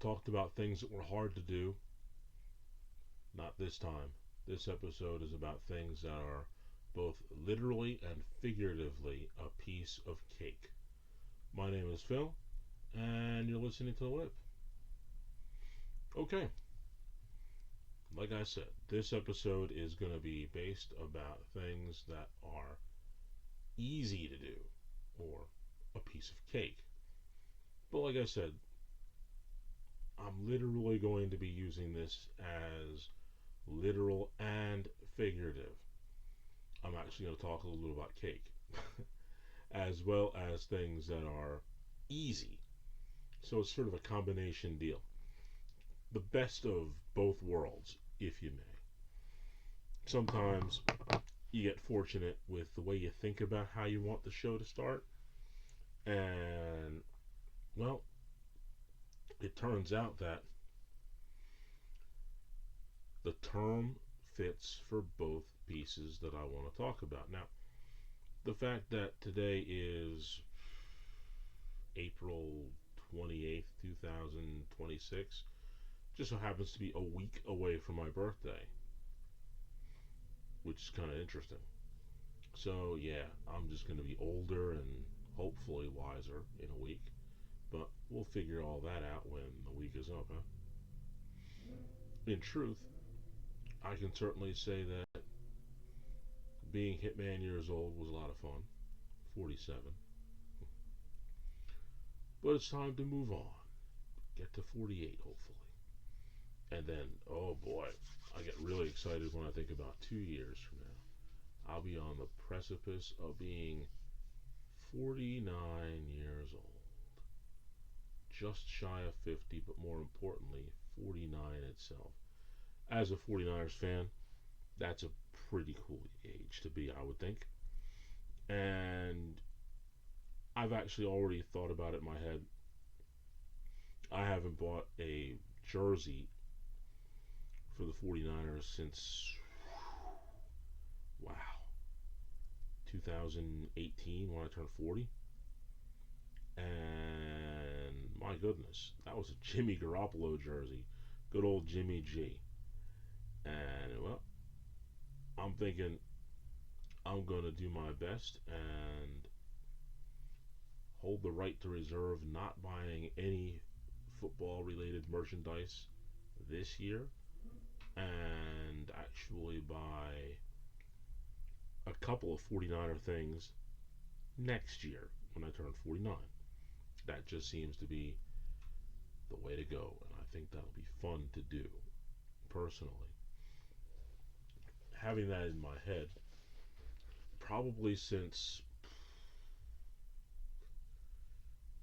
talked about things that were hard to do. Not this time. This episode is about things that are both literally and figuratively a piece of cake. My name is Phil, and you're listening to The Whip. Okay, like I said, this episode is going to be based about things that are easy to do, or a piece of cake. But like I said, I'm literally going to be using this as literal and figurative. I'm actually going to talk a little bit about cake, as well as things that are easy. So it's sort of a combination deal. The best of both worlds, if you may. Sometimes you get fortunate with the way you think about how you want the show to start, and, well, it turns out that the term fits for both pieces that I want to talk about. Now, the fact that today is April 28th, 2026, just so happens to be a week away from my birthday, which is kind of interesting. So, yeah, I'm just going to be older and hopefully wiser in a week. But we'll figure all that out when the week is up, huh? In truth, I can certainly say that being Hitman years old was a lot of fun. 47. But it's time to move on. Get to 48, hopefully. And then, oh boy, I get really excited when I think about 2 years from now. I'll be on the precipice of being 49 years old. Just shy of 50, but more importantly, 49 itself. As a 49ers fan, that's a pretty cool age to be, I would think. And I've actually already thought about it in my head. I haven't bought a jersey for the 49ers since, wow, 2018 when I turned 40. And my goodness, that was a Jimmy Garoppolo jersey. Good old Jimmy G. And, well, I'm thinking I'm going to do my best and hold the right to reserve not buying any football related merchandise this year, and actually buy a couple of 49er things next year when I turn 49. That just seems to be the way to go, and I think that'll be fun to do personally. Having that in my head, probably since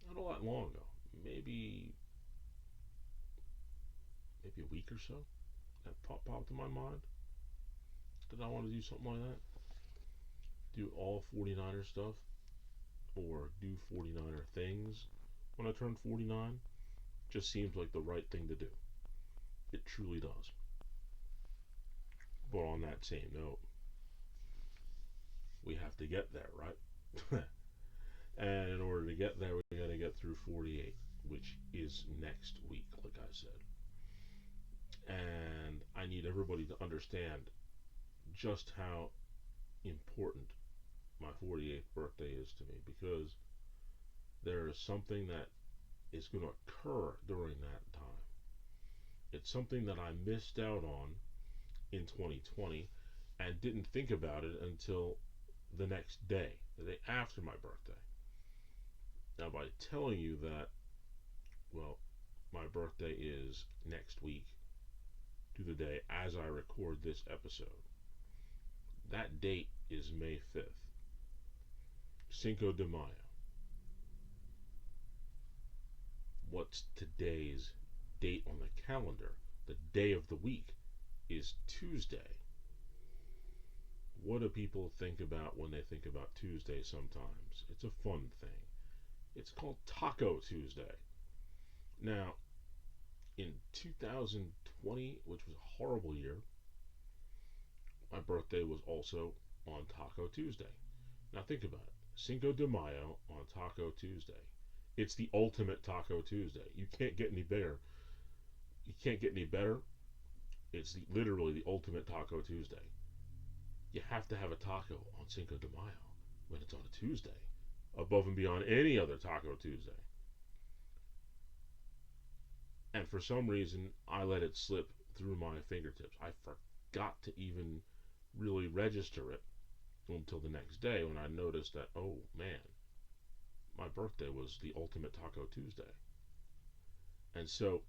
not a lot long ago, maybe a week or so, that popped in my mind. Did I want to do something like that? Do all 49er stuff, or do 49er things when I turn 49? Just seems like the right thing to do. It truly does. But on that same note, we have to get there, right? And in order to get there, we got to get through 48, which is next week, like I said. And I need everybody to understand just how important my 48th birthday is to me, because there is something that is going to occur during that time. It's something that I missed out on in 2020 and didn't think about it until the next day, the day after my birthday. Now, by telling you that, well, my birthday is next week to the day as I record this episode, that date is May 5th, Cinco de Mayo. What's today's date on the calendar? The day of the week is Tuesday. What do people think about when they think about Tuesday sometimes? It's a fun thing. It's called Taco Tuesday. Now, in 2020, which was a horrible year, my birthday was also on Taco Tuesday. Now think about it. Cinco de Mayo on Taco Tuesday. It's the ultimate Taco Tuesday. You can't get any better You can't get any better. It's literally the ultimate Taco Tuesday. You have to have a taco on Cinco de Mayo when it's on a Tuesday, above and beyond any other Taco Tuesday. And for some reason, I let it slip through my fingertips. I forgot to even really register it until the next day when I noticed that, oh man, my birthday was the ultimate Taco Tuesday. And so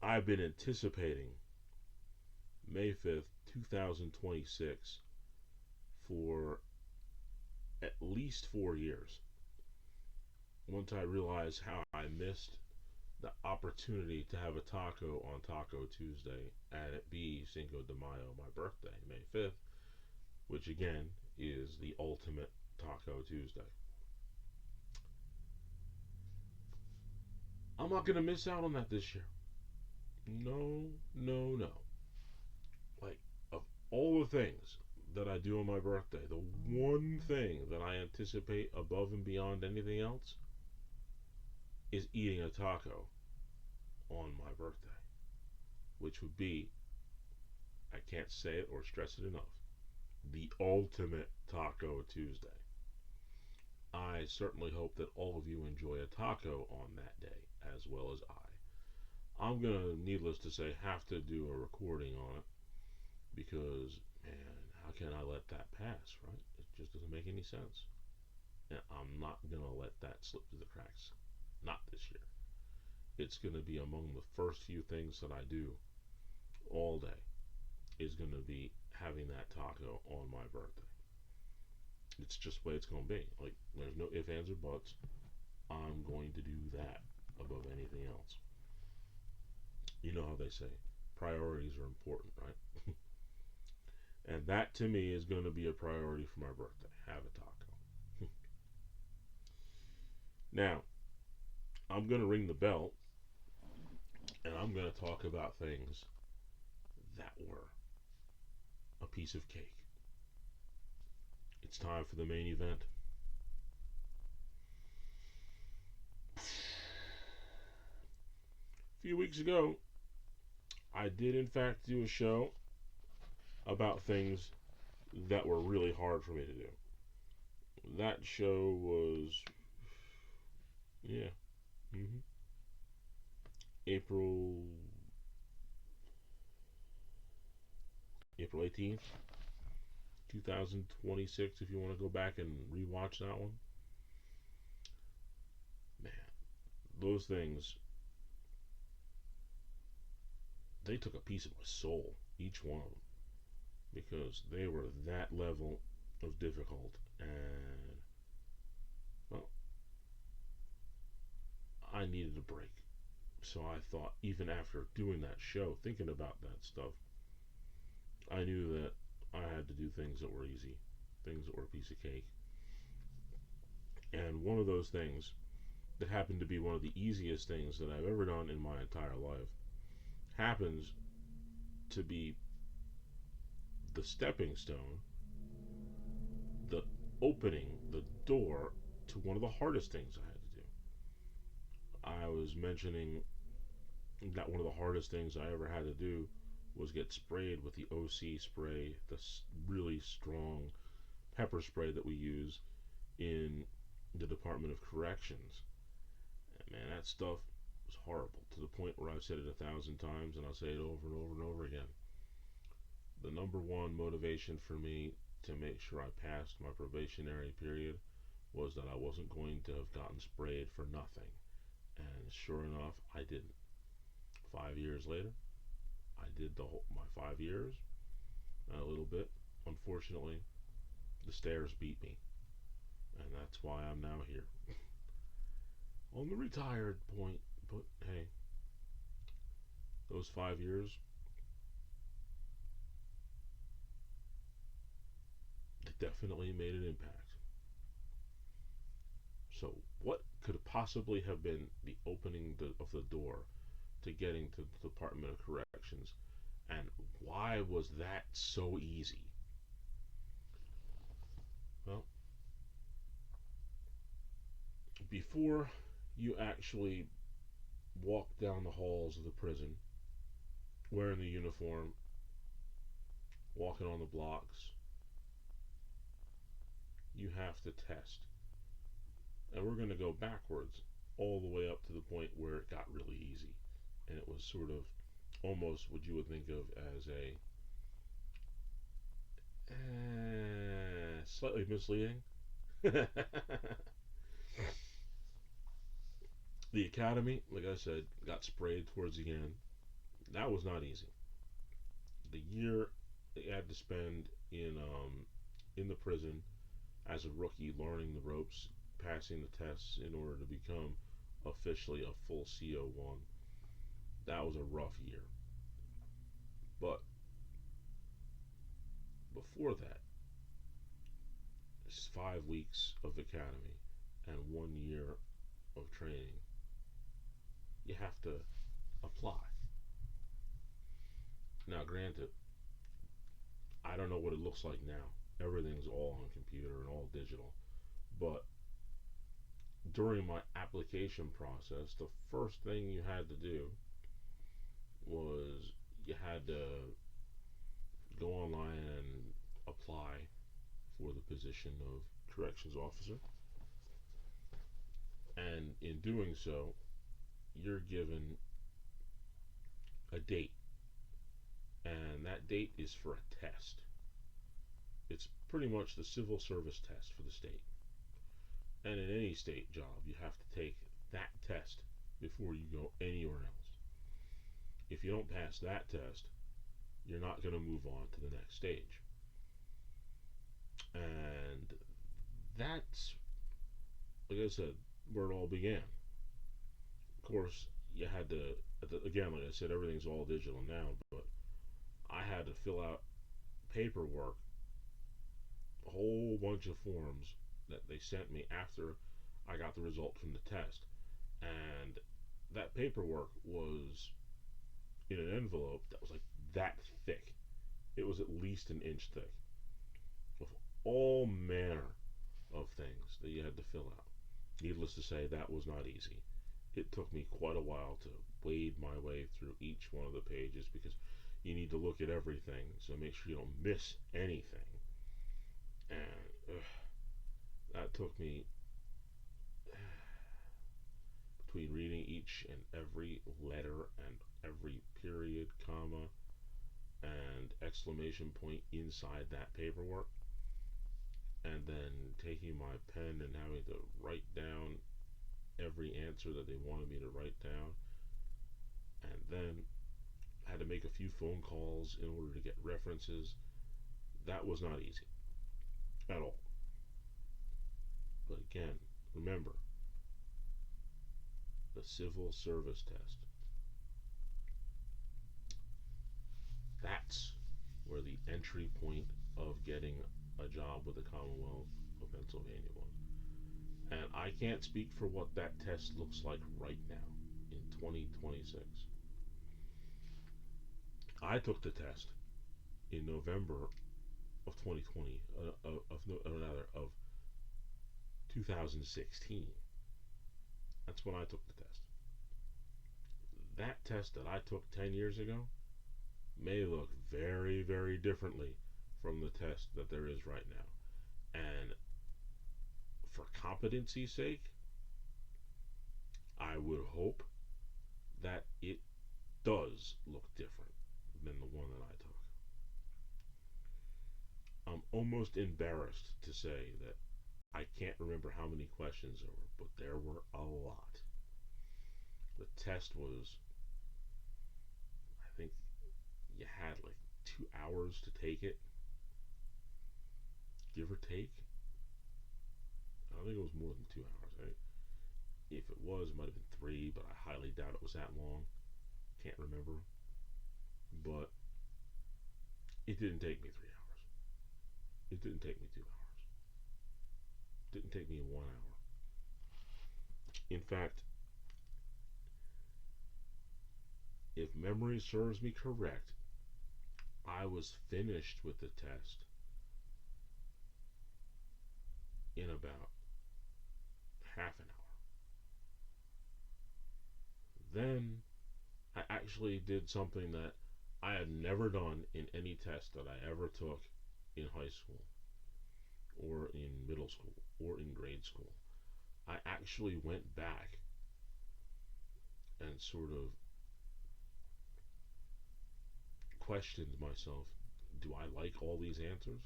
I've been anticipating May 5th, 2026 for at least 4 years. Once I realized how I missed the opportunity to have a taco on Taco Tuesday and it be Cinco de Mayo, my birthday, May 5th, which again is the ultimate Taco Tuesday. I'm not going to miss out on that this year. No, no, no. Like, of all the things that I do on my birthday, the one thing that I anticipate above and beyond anything else is eating a taco on my birthday, which would be, I can't say it or stress it enough, the ultimate Taco Tuesday. I certainly hope that all of you enjoy a taco on that day as well as I. I'm gonna, needless to say, have to do a recording on it because, man, how can I let that pass, right? It just doesn't make any sense. And I'm not gonna let that slip through the cracks. Not this year. It's gonna be among the first few things that I do all day is gonna be having that taco on my birthday. It's just the way it's gonna be. Like, there's no ifs, ands, or buts. I'm going to do that above anything else. You know how they say priorities are important, right? And that to me is going to be a priority for my birthday. Have a taco. Now, I'm going to ring the bell and I'm going to talk about things that were a piece of cake. It's time for the main event. A few weeks ago, I did in fact do a show about things that were really hard for me to do. That show was, yeah, mm-hmm, April April 18th, 2026. If you want to go back and rewatch that one, man, those things, they took a piece of my soul, each one of them, because they were that level of difficult. And well, I needed a break. So I thought, even after doing that show, thinking about that stuff, I knew that I had to do things that were easy, things that were a piece of cake. And one of those things that happened to be one of the easiest things that I've ever done in my entire life happens to be the stepping stone, the opening, the door to one of the hardest things I had to do. I was mentioning that one of the hardest things I ever had to do was get sprayed with the OC spray, the really strong pepper spray that we use in the Department of Corrections. And man, that stuff was horrible to the point where I've said it 1,000 times and I'll say it over and over and over again. The number one motivation for me to make sure I passed my probationary period was that I wasn't going to have gotten sprayed for nothing. And sure enough, I didn't. 5 years later, I did my 5 years, a little bit. Unfortunately, the stairs beat me, and that's why I'm now here on the retired point. But hey, those 5 years, it definitely made an impact. So, what could possibly have been the opening of the door to getting to the Department of Corrections, and why was that so easy? Well, before you actually walk down the halls of the prison wearing the uniform, walking on the blocks. You have to test. And we're going to go backwards all the way up to the point where it got really easy. And it was sort of almost what you would think of as a slightly misleading. The academy, like I said, got sprayed towards the end. That was not easy. The year they had to spend in the prison as a rookie, learning the ropes, passing the tests in order to become officially a full CO1. That was a rough year. But before that, it's 5 weeks of academy and 1 year of training. You have to apply. Now, granted, I don't know what it looks like now. Everything's all on computer and all digital. But during my application process, the first thing you had to do was you had to go online and apply for the position of corrections officer. And in doing so, you're given a date. And that date is for a test. It's pretty much the civil service test for the state. And in any state job, you have to take that test before you go anywhere else. If you don't pass that test, you're not going to move on to the next stage. And that's, like I said, where it all began. Of course, you had to, again, like I said, everything's all digital now, but I had to fill out paperwork, a whole bunch of forms that they sent me after I got the result from the test. And that paperwork was in an envelope that was like that thick. It was at least an inch thick, with all manner of things that you had to fill out. Needless to say, that was not easy. It took me quite a while to wade my way through each one of the pages because you need to look at everything, so make sure you don't miss anything. And that took me, between reading each and every letter and every period, comma, and exclamation point inside that paperwork, and then taking my pen and having to write down every answer that they wanted me to write down, and then I had to make a few phone calls in order to get references. That was not easy at all. But again, remember, the civil service test. That's where the entry point of getting a job with the Commonwealth of Pennsylvania was. And I can't speak for what that test looks like right now in 2026. I took the test in November of 2020, of 2016. That's when I took the test. That test that I took 10 years ago may look very, very differently from the test that there is right now. And for competency's sake, I would hope that it does look different than the one that I took. I'm almost embarrassed to say that I can't remember how many questions there were, but there were a lot. The test was, I think you had like 2 hours to take it, give or take. I don't think it was more than 2 hours. Right? If it was, it might have been 3, but I highly doubt it was that long. Can't remember. But it didn't take me 3 hours. It didn't take me 2 hours. It didn't take me 1 hour. In fact, if memory serves me correct, I was finished with the test in about half an hour. Then I actually did something that I had never done in any test that I ever took in high school or in middle school or in grade school. I actually went back and sort of questioned myself, do I like all these answers?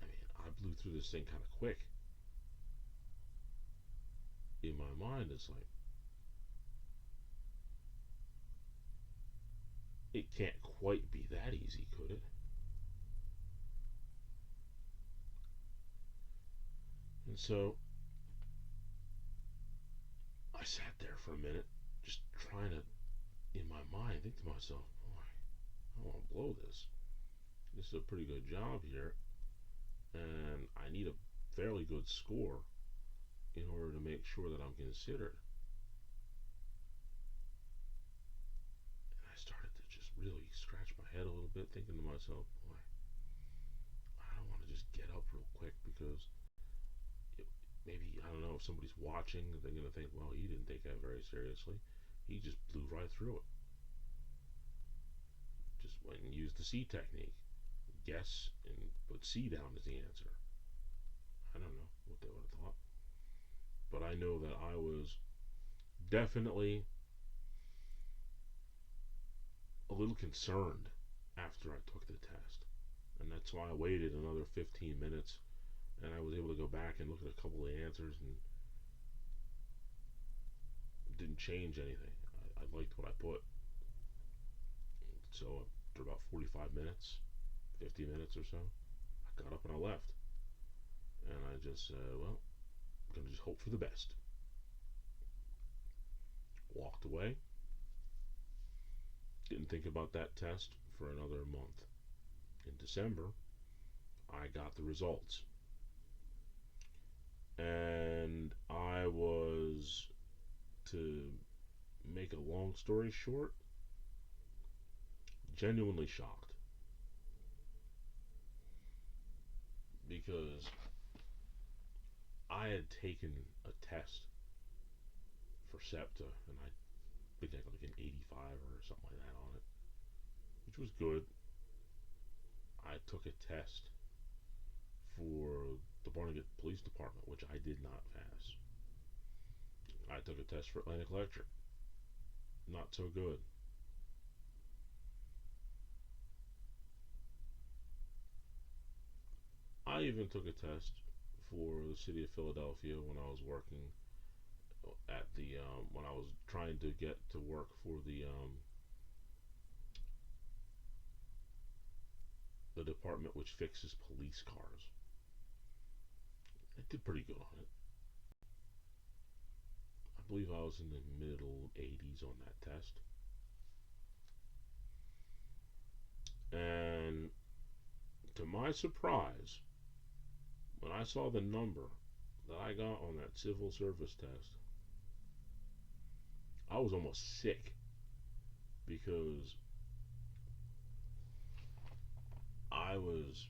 I mean, I blew through this thing kind of quick. In my mind, it's like, it can't quite be that easy, could it? And so I sat there for a minute, just trying to, in my mind, think to myself, boy, I don't want to blow this. This is a pretty good job here, and I need a fairly good score in order to make sure that I'm considered. And I started to just really scratch my head a little bit, thinking to myself, boy, I don't want to just get up real quick because it, maybe, I don't know, if somebody's watching, they're going to think, well, he didn't take that very seriously. He just blew right through it. Just went and used the C technique. Guess and put C down as the answer. I don't know what they would have thought. But I know that I was definitely a little concerned after I took the test. And that's why I waited another 15 minutes and I was able to go back and look at a couple of answers and didn't change anything. I liked what I put. So after about 45 minutes, 50 minutes or so, I got up and I left. And I just said, well, I'm going to just hope for the best. Walked away. Didn't think about that test for another month. In December, I got the results. And I was, to make a long story short, genuinely shocked. Because I had taken a test for SEPTA, and I think I got like an 85 or something like that on it, which was good. I took a test for the Barnegat Police Department, which I did not pass. I took a test for Atlantic Electric. Not so good. I even took a test for the city of Philadelphia when I was working at the when I was trying to get to work for the department which fixes police cars. I did pretty good on it. I believe I was in the middle 80s on that test. And to my surprise, when I saw the number that I got on that civil service test, I was almost sick because I was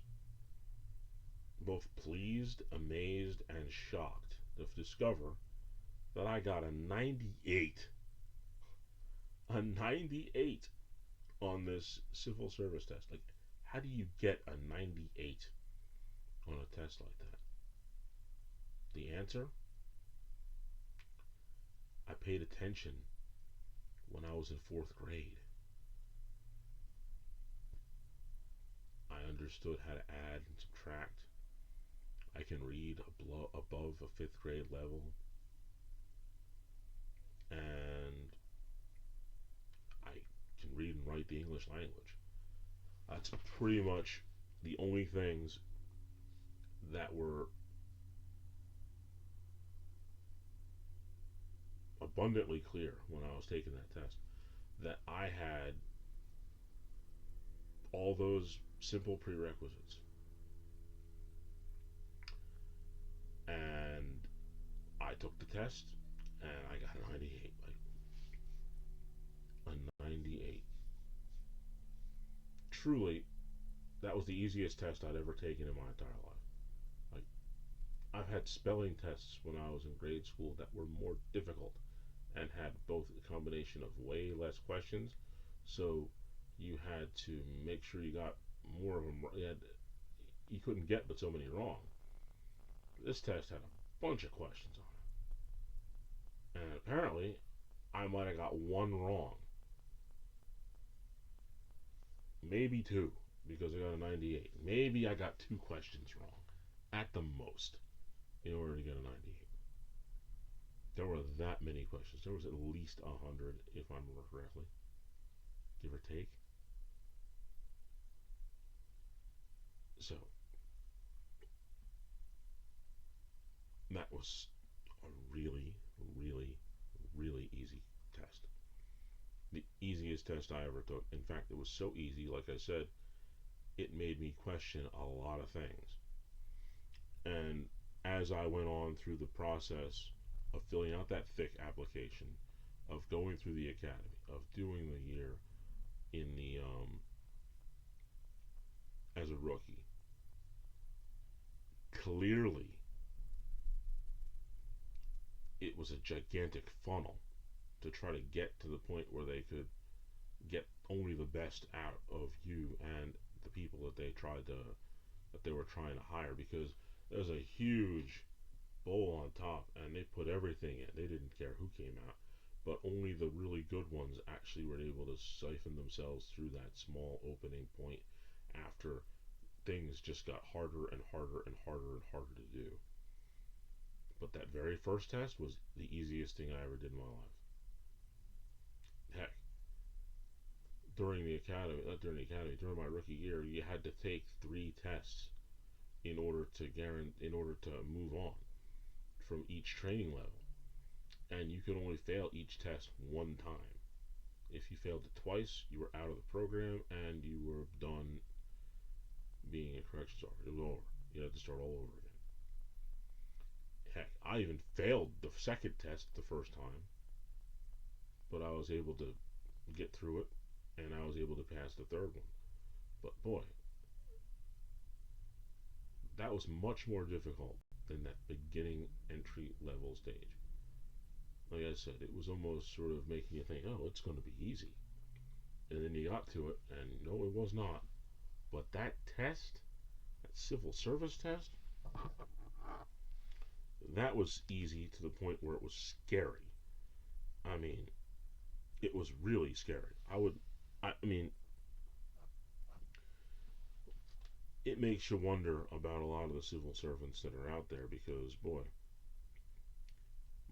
both pleased, amazed, and shocked to discover that I got a 98. A 98 on this civil service test. Like, how do you get a 98 on a test like that? The answer? I paid attention when I was in fourth grade. I understood how to add and subtract. I can read above a fifth grade level. And I can read and write the English language. That's pretty much the only things that were abundantly clear when I was taking that test. That I had all those simple prerequisites. And I took the test and I got a 98. Like, a 98. Truly, that was the easiest test I'd ever taken in my entire life. Like, I've had spelling tests when I was in grade school that were more difficult and had both a combination of way less questions, so you had to make sure you got more of them. You couldn't get but so many wrong. This test had a bunch of questions on it, and apparently I might have got one wrong, maybe two, because I got a 98. Maybe I got two questions wrong, at the most, in order to get a 98. There were that many questions. There was at least 100, if I remember correctly, give or take. So that was a really, really, really easy test. The easiest test I ever took. In fact, it was so easy, like I said, it made me question a lot of things. And as I went on through the process of filling out that thick application, of going through the academy, of doing the year in the as a rookie, clearly it was a gigantic funnel to try to get to the point where they could get only the best out of you and the people that they were trying to hire, because there's a huge bowl on top and they put everything in. They didn't care who came out, but only the really good ones actually were able to siphon themselves through that small opening point after things just got harder and harder and harder and harder to do. But that very first test was the easiest thing I ever did in my life. Heck, during my rookie year, you had to take 3 tests in order to move on from each training level, and you could only fail each test one time. If you failed it twice, you were out of the program and you were done being a corrections officer. It was over. You had to start all over again. Heck, I even failed the second test the first time, but I was able to get through it, and I was able to pass the third one. But boy, that was much more difficult than that beginning entry level stage. Like I said, it was almost sort of making you think, oh, it's going to be easy. And then you got to it, and no, it was not. But that test, that civil service test, that was easy to the point where it was scary. I mean, it was really scary. I mean, it makes you wonder about a lot of the civil servants that are out there, because, boy,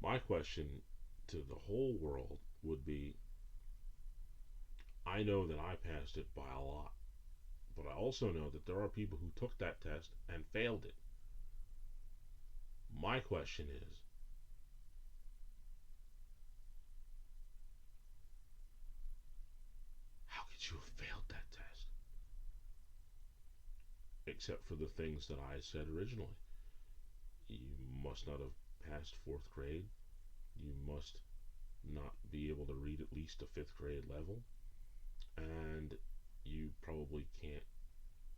my question to the whole world would be, I know that I passed it by a lot, but I also know that there are people who took that test and failed it. My question is, how could you have failed that test? Except for the things that I said originally. You must not have passed 4th grade. You must not be able to read at least a 5th grade level. And you probably can't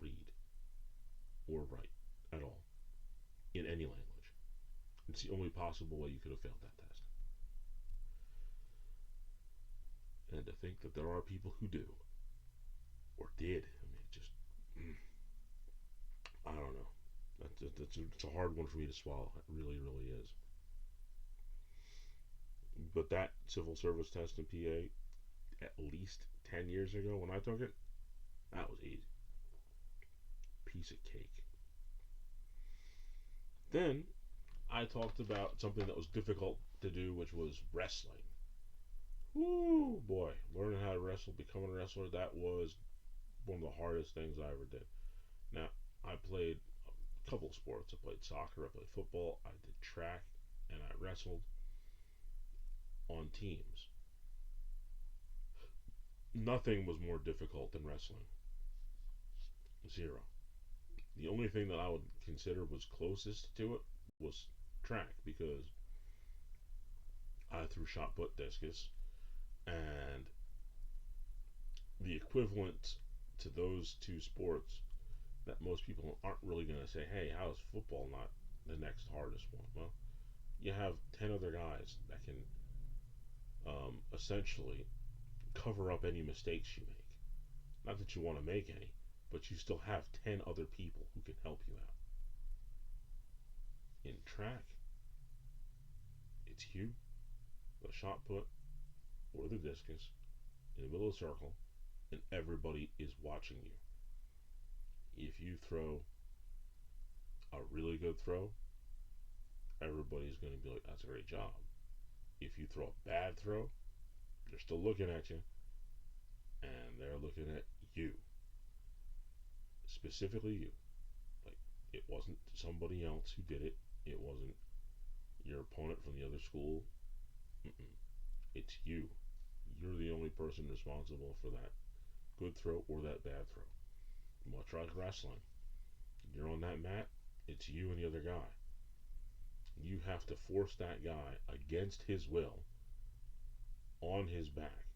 read or write at all in any language. It's the only possible way you could have failed that test. And to think that there are people who do, or did, I mean, just, I don't know. It's a hard one for me to swallow. It really, really is. But that civil service test in PA, at least 10 years ago when I took it, that was easy. Piece of cake. Then I talked about something that was difficult to do, which was wrestling. Woo, boy, learning how to wrestle, becoming a wrestler, that was one of the hardest things I ever did. Now, I played a couple of sports. I played soccer, I played football, I did track, and I wrestled on teams. Nothing was more difficult than wrestling. Zero. The only thing that I would consider was closest to it was track, because I threw shot put discus, and the equivalent to those two sports that most people aren't really going to say, hey, how is football not the next hardest one? Well, you have 10 other guys that can essentially cover up any mistakes you make. Not that you want to make any, but you still have 10 other people who can help you out. In track, it's you, the shot put, or the discus in the middle of the circle, and everybody is watching you. If you throw a really good throw, everybody's going to be like, that's a great job. If you throw a bad throw, they're still looking at you, and they're looking at you. Specifically you. Like, it wasn't somebody else who did it. It wasn't your opponent from the other school. Mm-mm. It's you. You're the only person responsible for that good throw or that bad throw. Much like wrestling. You're on that mat, it's you and the other guy. You have to force that guy against his will on his back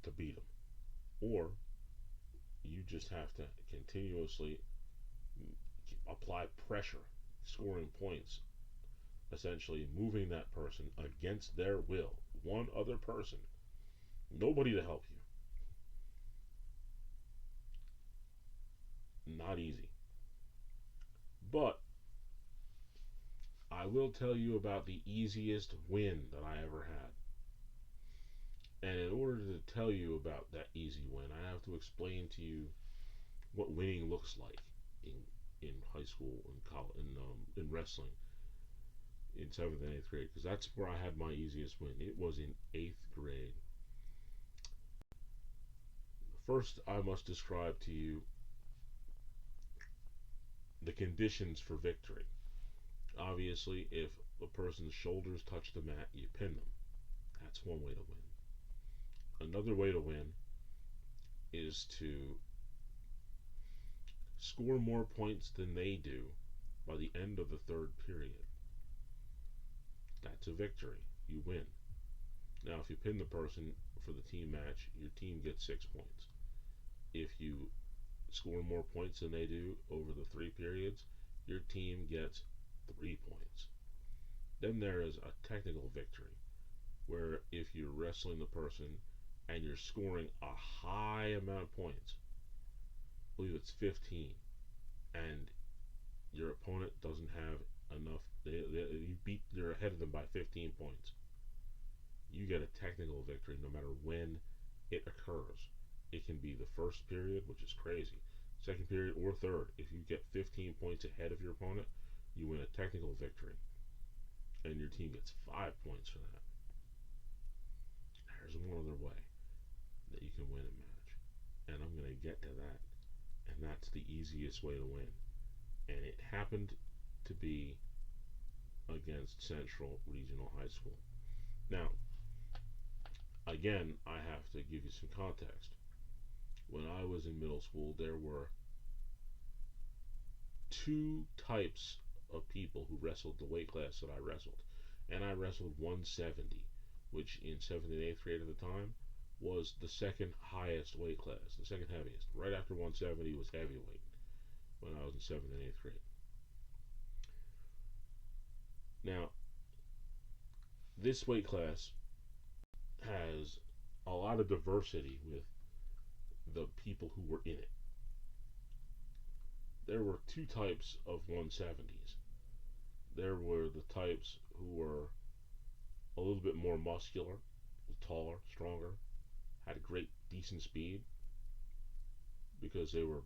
to beat him. Or you just have to continuously apply pressure, scoring points, essentially moving that person against their will. One other person, nobody to help you. Not easy. But I will tell you about the easiest win that I ever had. And in order to tell you about that easy win, I have to explain to you what winning looks like in high school and college, in wrestling in 7th and 8th grade, because that's where I had my easiest win. It was in 8th grade. First, I must describe to you the conditions for victory. Obviously, if a person's shoulders touch the mat, you pin them. That's one way to win. Another way to win is to score more points than they do by the end of the third period. That's a victory. You win. Now, if you pin the person for the team match, your team gets 6 points. If you score more points than they do over the 3 periods, your team gets 3 points. Then there is a technical victory, where if you're wrestling the person and you're scoring a high amount of points, I believe it's 15, and your opponent doesn't have enough, you're ahead of them by 15 points, you get a technical victory no matter when it occurs. It can be the first period, which is crazy, second period, or third. If you get 15 points ahead of your opponent, you win a technical victory, and your team gets 5 points for that. There's one other way that you can win a match, and I'm going to get to that, and that's the easiest way to win. And it happened to be against Central Regional High School. Now, again, I have to give you some context. When I was in middle school, there were 2 types of people who wrestled the weight class that I wrestled. And I wrestled 170, which in 7th and 8th grade at the time was the second highest weight class, the second heaviest. Right after 170 was heavyweight when I was in 7th and 8th grade. Now, this weight class has a lot of diversity with the people who were in it. There were 2 types of 170s. There were the types who were a little bit more muscular, taller, stronger, had a great, decent speed, because they were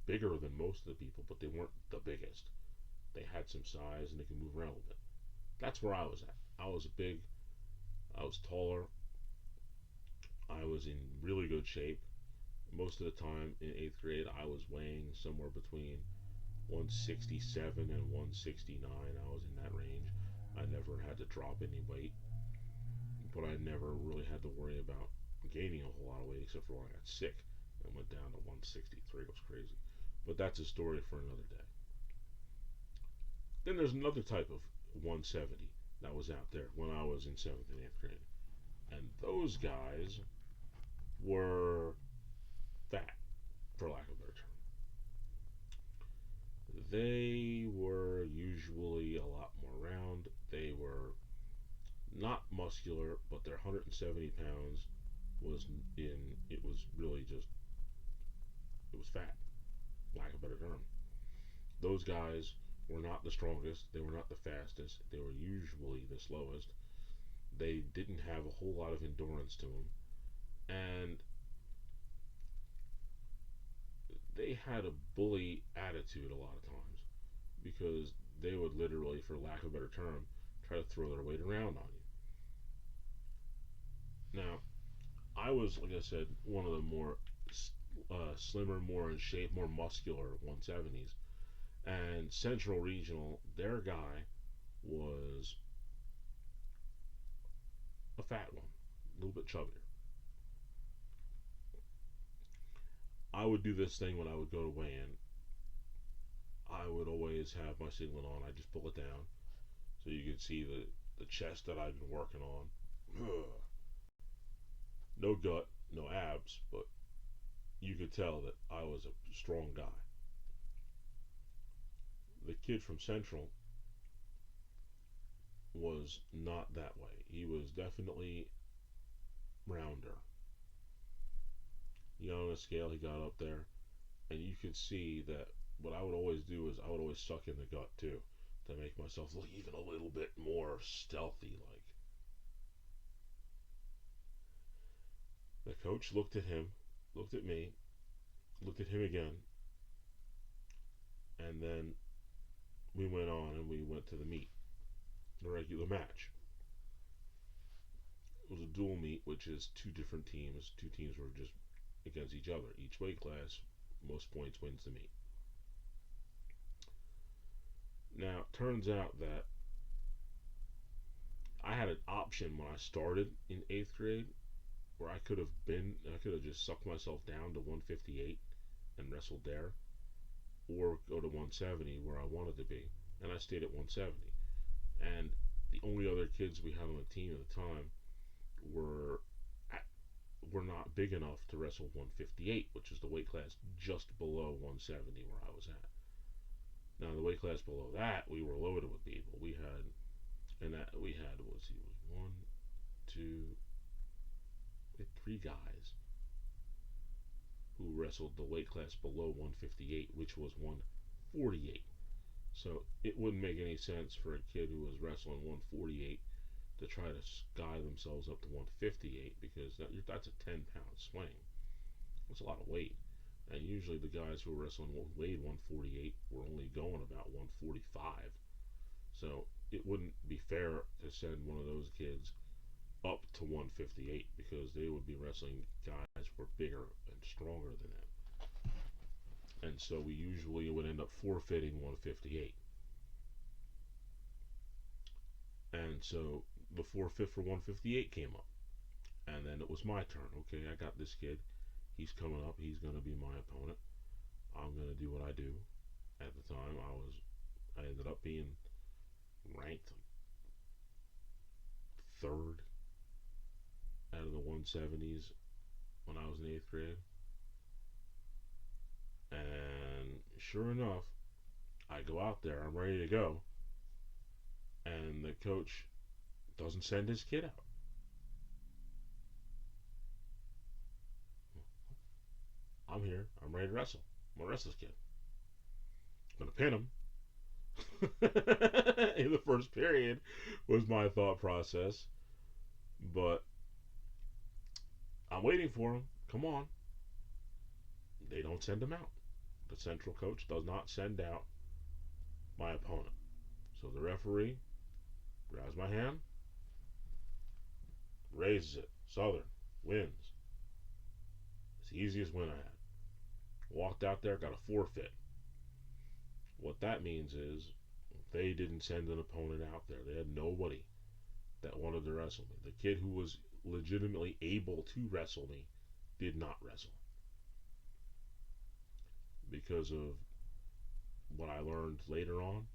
bigger than most of the people, but they weren't the biggest. They had some size and they could move around a little bit. That's where I was at. I was taller, I was in really good shape. Most of the time in 8th grade, I was weighing somewhere between 167 and 169. I was in that range. I never had to drop any weight, but I never really had to worry about gaining a whole lot of weight, except for when I got sick and went down to 163. It was crazy. But that's a story for another day. Then there's another type of 170 that was out there when I was in 7th and 8th grade. And those guys were fat, for lack of a better term. They were usually a lot not muscular, but their 170 pounds was it was really just, it was fat, lack of a better term. Those guys were not the strongest, they were not the fastest, they were usually the slowest. They didn't have a whole lot of endurance to them, and they had a bully attitude a lot of times because they would literally, for lack of a better term, try to throw their weight around on you. Now, I was, like I said, one of the more slimmer, more in shape, more muscular 170s. And Central Regional, their guy was a fat one, a little bit chubbier. I would do this thing when I would go to weigh in. I would always have my singlet on. I just pull it down so you could see the chest that I've been working on. No gut, no abs, but you could tell that I was a strong guy. The kid from Central was not that way. He was definitely rounder. You got on a scale, he got up there, and you could see that what I would always do is I would always suck in the gut too to make myself look even a little bit more stealthy like. The coach looked at him, looked at me, looked at him again, and then we went on and we went to the meet, the regular match. It was a dual meet, which is two different teams. Two teams were just against each other. Each weight class, most points wins the meet. Now, it turns out that I had an option when I started in 8th grade where I could have just sucked myself down to 158 and wrestled there, or go to 170 where I wanted to be, and I stayed at 170. And the only other kids we had on the team at the time were were not big enough to wrestle 158, which is the weight class just below 170 where I was at. Now the weight class below that, we were loaded with people. We had, and that we had was he was one, two, we had three guys who wrestled the weight class below 158, which was 148. So it wouldn't make any sense for a kid who was wrestling 148 to try to sky themselves up to 158 because that's a 10-pound swing. That's a lot of weight. And usually the guys who were wrestling weighed 148 were only going about 145. So it wouldn't be fair to send one of those kids up to 158 because they would be wrestling guys who were bigger and stronger than them. And so we usually would end up forfeiting 158. And so the forfeit for 158 came up. And then it was my turn. Okay, I got this kid. He's coming up. He's going to be my opponent. I'm going to do what I do. At the time, I ended up being ranked third out of the 170s when I was in 8th grade. And sure enough, I go out there. I'm ready to go. And the coach doesn't send his kid out. I'm here. I'm ready to wrestle. I'm going to wrestle this kid. I'm going to pin him. In the first period was my thought process. But I'm waiting for him. Come on. They don't send him out. The Central coach does not send out my opponent. So the referee grabs my hand, raises it. Southern wins. It's the easiest win I had. Walked out there, got a forfeit. What that means is they didn't send an opponent out there. They had nobody that wanted to wrestle me. The kid who was legitimately able to wrestle me did not wrestle. Because of what I learned later on,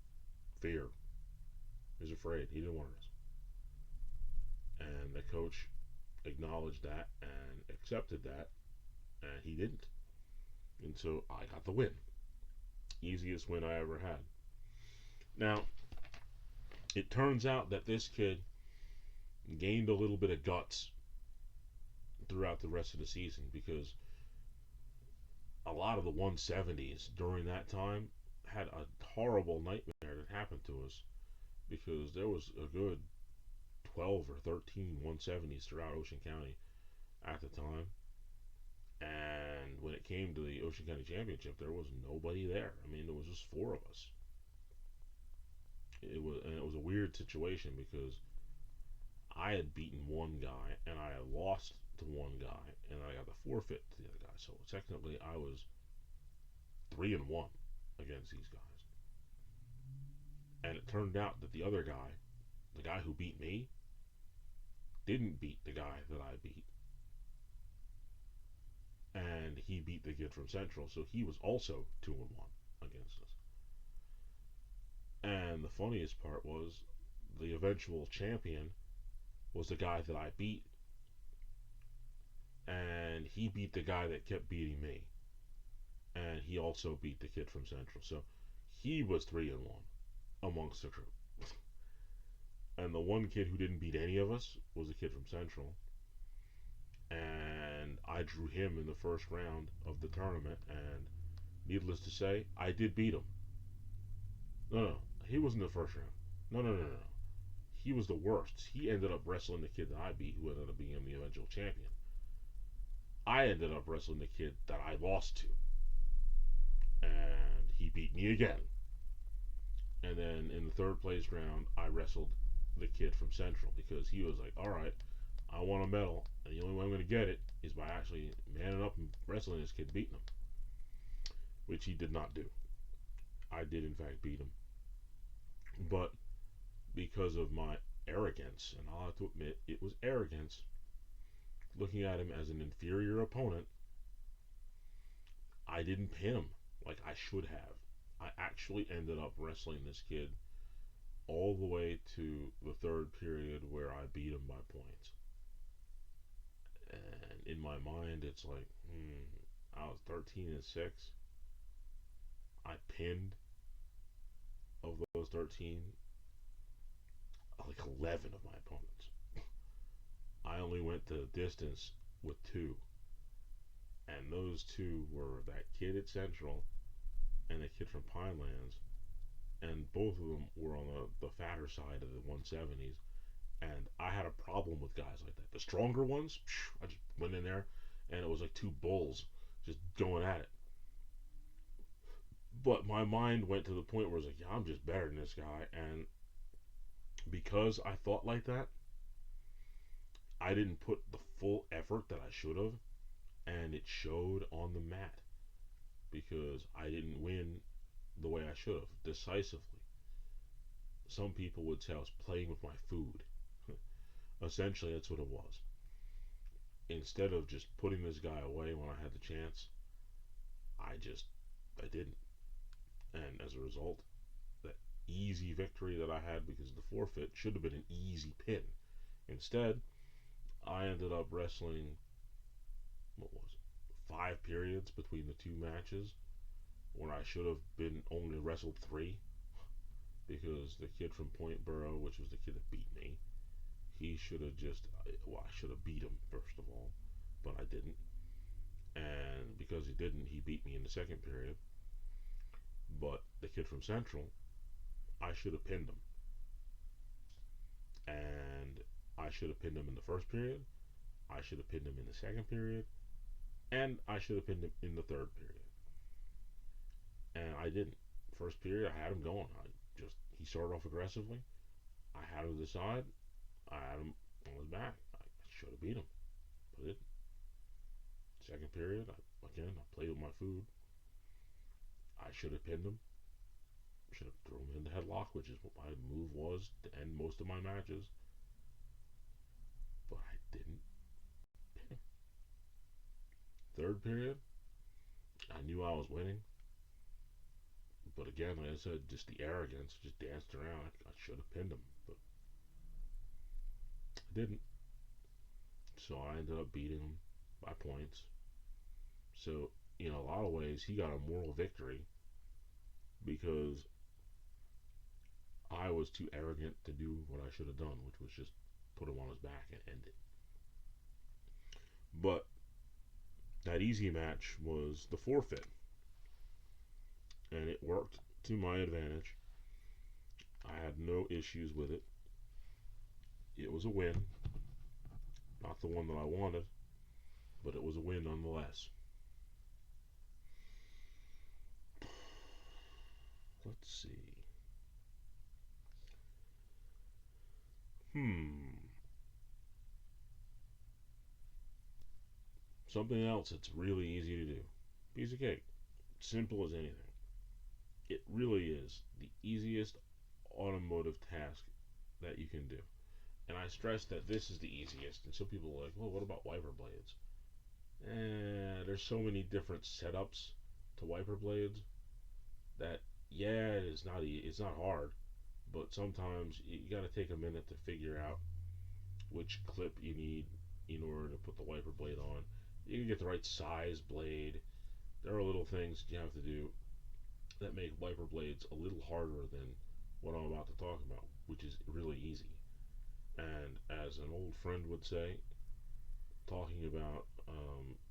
fear. He was afraid. He didn't want to wrestle. And the coach acknowledged that and accepted that, and he didn't. And so I got the win. Easiest win I ever had. Now, it turns out that this kid gained a little bit of guts throughout the rest of the season because a lot of the 170s during that time had a horrible nightmare that happened to us because there was a good 12 or 13 170s throughout Ocean County at the time. And when it came to the Ocean County Championship, there was nobody there. I mean, there was just four of us. It was a weird situation because I had beaten one guy and I had lost to one guy and I got the forfeit to the other guy. So technically, I was 3-1 against these guys. And it turned out that the other guy, the guy who beat me, didn't beat the guy that I beat. And he beat the kid from Central, so he was also 2-1 against us. And the funniest part was the eventual champion was the guy that I beat, and he beat the guy that kept beating me, and he also beat the kid from Central. So he was 3-1 amongst the crew. And the one kid who didn't beat any of us was a kid from Central, and I drew him in the first round of the tournament, and needless to say, I did beat him. No, he wasn't the first round. No. He was the worst. He ended up wrestling the kid that I beat, who ended up being the eventual champion. I ended up wrestling the kid that I lost to, and he beat me again. And then in the third place round, I wrestled the kid from Central because he was like, all right, I want a medal, and the only way I'm going to get it is by actually manning up and wrestling this kid, beating him, which he did not do. I did, in fact, beat him. But because of my arrogance, and I'll have to admit it was arrogance, looking at him as an inferior opponent, I didn't pin him like I should have. I actually ended up wrestling this kid all the way to the third period where I beat him by points. And in my mind, it's like, I was 13-6. I pinned, of those 13, like 11 of my opponents. I only went the distance with two. And those two were that kid at Central and the kid from Pinelands. And both of them were on the fatter side of the 170s. And I had a problem with guys like that. The stronger ones, I just went in there and it was like two bulls just going at it. But my mind went to the point where it was like, yeah, I'm just better than this guy. And because I thought like that, I didn't put the full effort that I should have. And it showed on the mat because I didn't win the way I should have, decisively. Some people would say I was playing with my food. Essentially, that's what it was. Instead of just putting this guy away when I had the chance, I didn't. And as a result, that easy victory that I had because of the forfeit should have been an easy pin. Instead, I ended up wrestling, 5 periods between the two matches, when I should have been only wrestled 3, because the kid from Point Borough, which was the kid that beat me, he should have I should have beat him first of all, but I didn't. And because he didn't, he beat me in the second period. But the kid from Central, I should have pinned him. And I should have pinned him in the first period, I should have pinned him in the second period, and I should have pinned him in the third period. And I didn't. First period, I had him going. He started off aggressively. I had him to the side. I had him on his back. I should have beat him, but I didn't. Second period, I played with my food. I should have pinned him. Should have thrown him in the headlock, which is what my move was to end most of my matches. But I didn't pin him. Third period, I knew I was winning. But again, like I said, just the arrogance just danced around. I should have pinned him, but I didn't. So I ended up beating him by points. So, in a lot of ways, he got a moral victory because I was too arrogant to do what I should have done, which was just put him on his back and end it. But that easy match was the forfeit, and it worked to my advantage. I had no issues with it. It was a win, not the one that I wanted, but it was a win nonetheless. Let's see. Something else that's really easy to do. Piece of cake. Simple as anything. It really is the easiest automotive task that you can do. And I stress that this is the easiest. And some people are like, well, what about wiper blades? There's so many different setups to wiper blades that, yeah, it's not hard, but sometimes you got to take a minute to figure out which clip you need in order to put the wiper blade on. You can get the right size blade. There are little things you have to do that make wiper blades a little harder than what I'm about to talk about, which is really easy. And as an old friend would say, talking about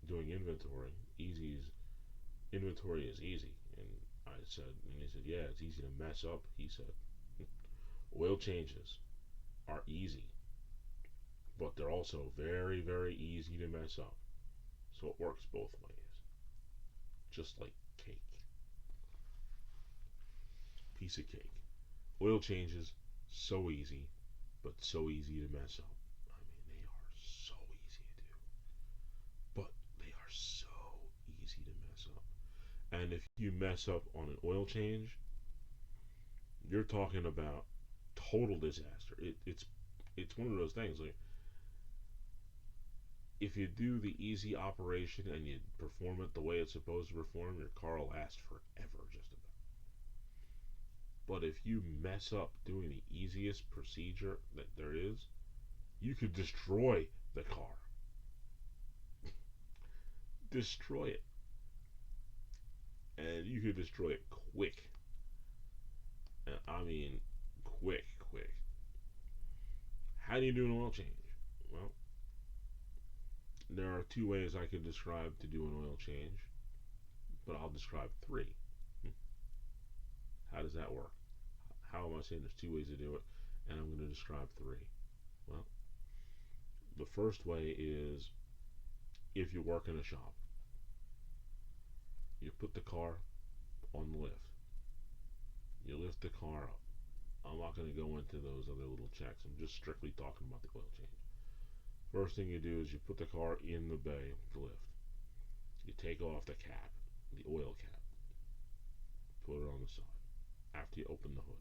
doing inventory is easy. And I said, and he said, yeah, it's easy to mess up. He said, oil changes are easy, but they're also very, very easy to mess up. So it works both ways, just like cake. Piece of cake. Oil changes, so easy, but so easy to mess up. I mean, they are so easy to do, but they are so easy to mess up. And if you mess up on an oil change, you're talking about total disaster. It's one of those things like if you do the easy operation and you perform it the way it's supposed to perform, your car will last forever, just about. But if you mess up doing the easiest procedure that there is, you could destroy the car. Destroy it. And you could destroy it quick. And I mean, quick, quick. How do you do an oil change? Well, there are two ways I could describe to do an oil change, but I'll describe three. How does that work? How am I saying there's two ways to do it, and I'm going to describe three? Well, the first way is if you work in a shop. You put the car on the lift. You lift the car up. I'm not going to go into those other little checks. I'm just strictly talking about the oil change. First thing you do is you put the car in the bay, the lift. You take off the cap, the oil cap. Put it on the side after you open the hood.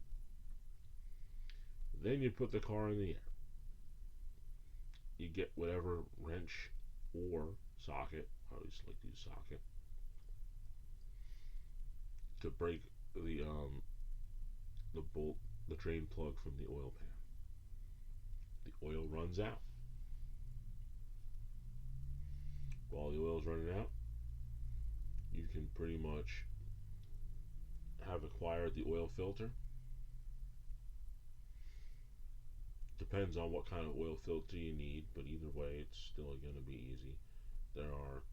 Then you put the car in the air. You get whatever wrench or socket, I always like to use socket, to break the bolt, the drain plug from the oil pan. The oil runs out. While the oil's running out, you can pretty much have acquired the oil filter. Depends on what kind of oil filter you need, but either way, it's still going to be easy. There are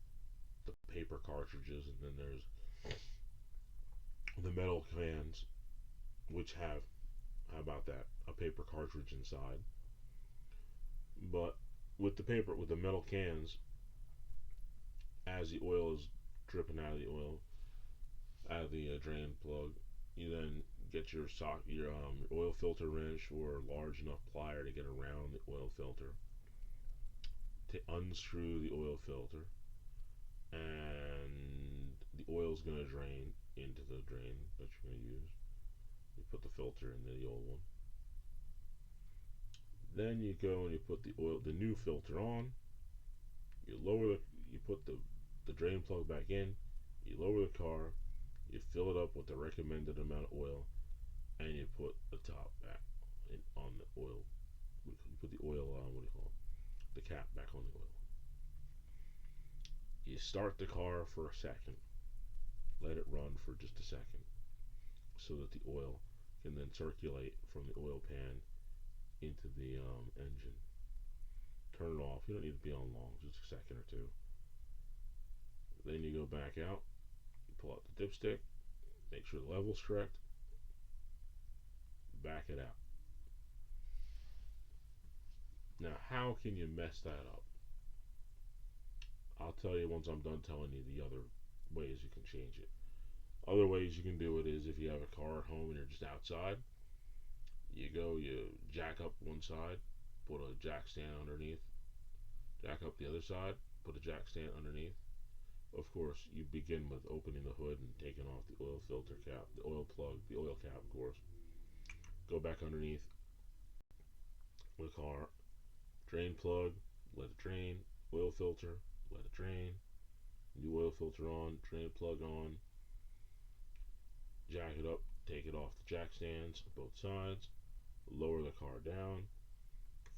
the paper cartridges, and then there's the metal cans, which have, how about that, a paper cartridge inside. But with the metal cans, as the oil is dripping out of the drain plug, you then get your oil filter wrench or large enough plier to get around the oil filter, to unscrew the oil filter, and the oil is going to drain into the drain that you're going to use. You put the filter in the old one. Then you go and you put the new filter on. You put the drain plug back in. You lower the car. You fill it up with the recommended amount of oil, and you put the top back on the oil. You put the oil on, the cap back on the oil. You start the car for a second. Let it run for just a second so that the oil can then circulate from the oil pan into the engine. turn it off. You don't need to be on long, just a second or two. Then you go back out, pull out the dipstick, make sure the level's correct, back it out. Now, how can you mess that up? I'll tell you once I'm done telling you the other ways you can change it. Other ways you can do it is if you have a car at home and you're just outside, you jack up one side, put a jack stand underneath, jack up the other side, put a jack stand underneath. Of course, you begin with opening the hood and taking off the oil filter cap, the oil plug, the oil cap, of course. Go back underneath the car, drain plug, let it drain, oil filter, let it drain, new oil filter on, drain plug on, jack it up, take it off the jack stands on both sides, lower the car down,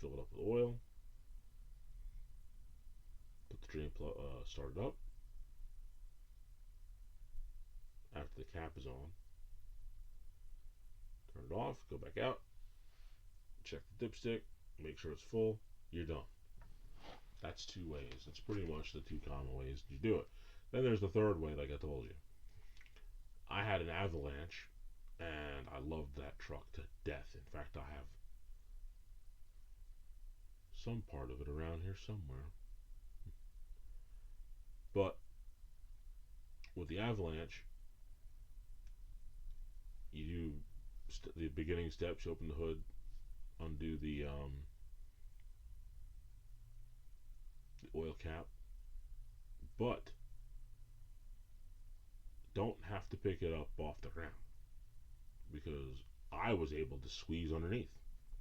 fill it up with oil, put the drain plug, start it up. After the cap is on, turn it off, go back out, check the dipstick, make sure it's full, you're done. That's two ways. That's pretty much the two common ways you do it. Then there's the third way, like I told you. I had an Avalanche, and I loved that truck to death. In fact, I have some part of it around here somewhere. But with the Avalanche, you do the beginning steps. You open the hood, undo the oil cap, but don't have to pick it up off the ground because I was able to squeeze underneath.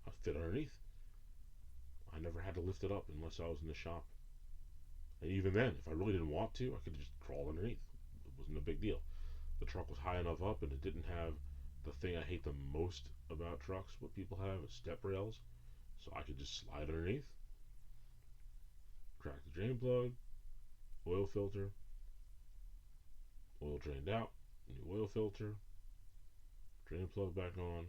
I fit underneath. I never had to lift it up unless I was in the shop. And even then, if I really didn't want to, I could just crawl underneath. It wasn't a big deal. The truck was high enough up and it didn't have the thing I hate the most about trucks, what people have is step rails. So I could just slide underneath, crack the drain plug, oil filter, oil drained out, new oil filter, drain plug back on,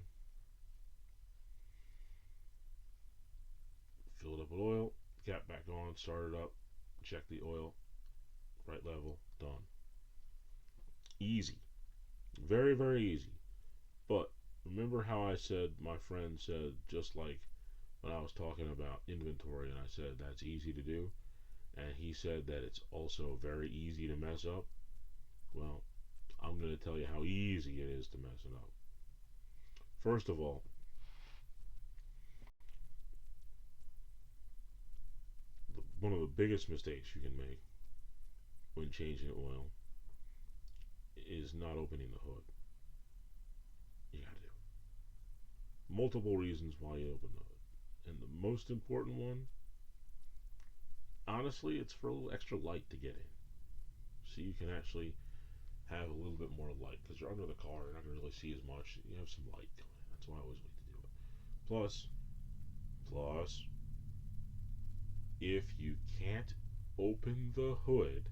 fill it up with oil, cap back on, start it up, check the oil, right level, done. Easy. Very, very easy. But remember how I said, my friend said, just like when I was talking about inventory and I said that's easy to do, and he said that it's also very easy to mess up. Well, I'm going to tell you how easy it is to mess it up. First of all, one of the biggest mistakes you can make when changing oil is not opening the hood. You gotta do it. Multiple reasons why you open the hood. And the most important one, honestly, it's for a little extra light to get in. So you can actually have a little bit more light. Because you're under the car, you're not going to really see as much. You have some light coming in. That's why I always like to do it. Plus, if you can't open the hood,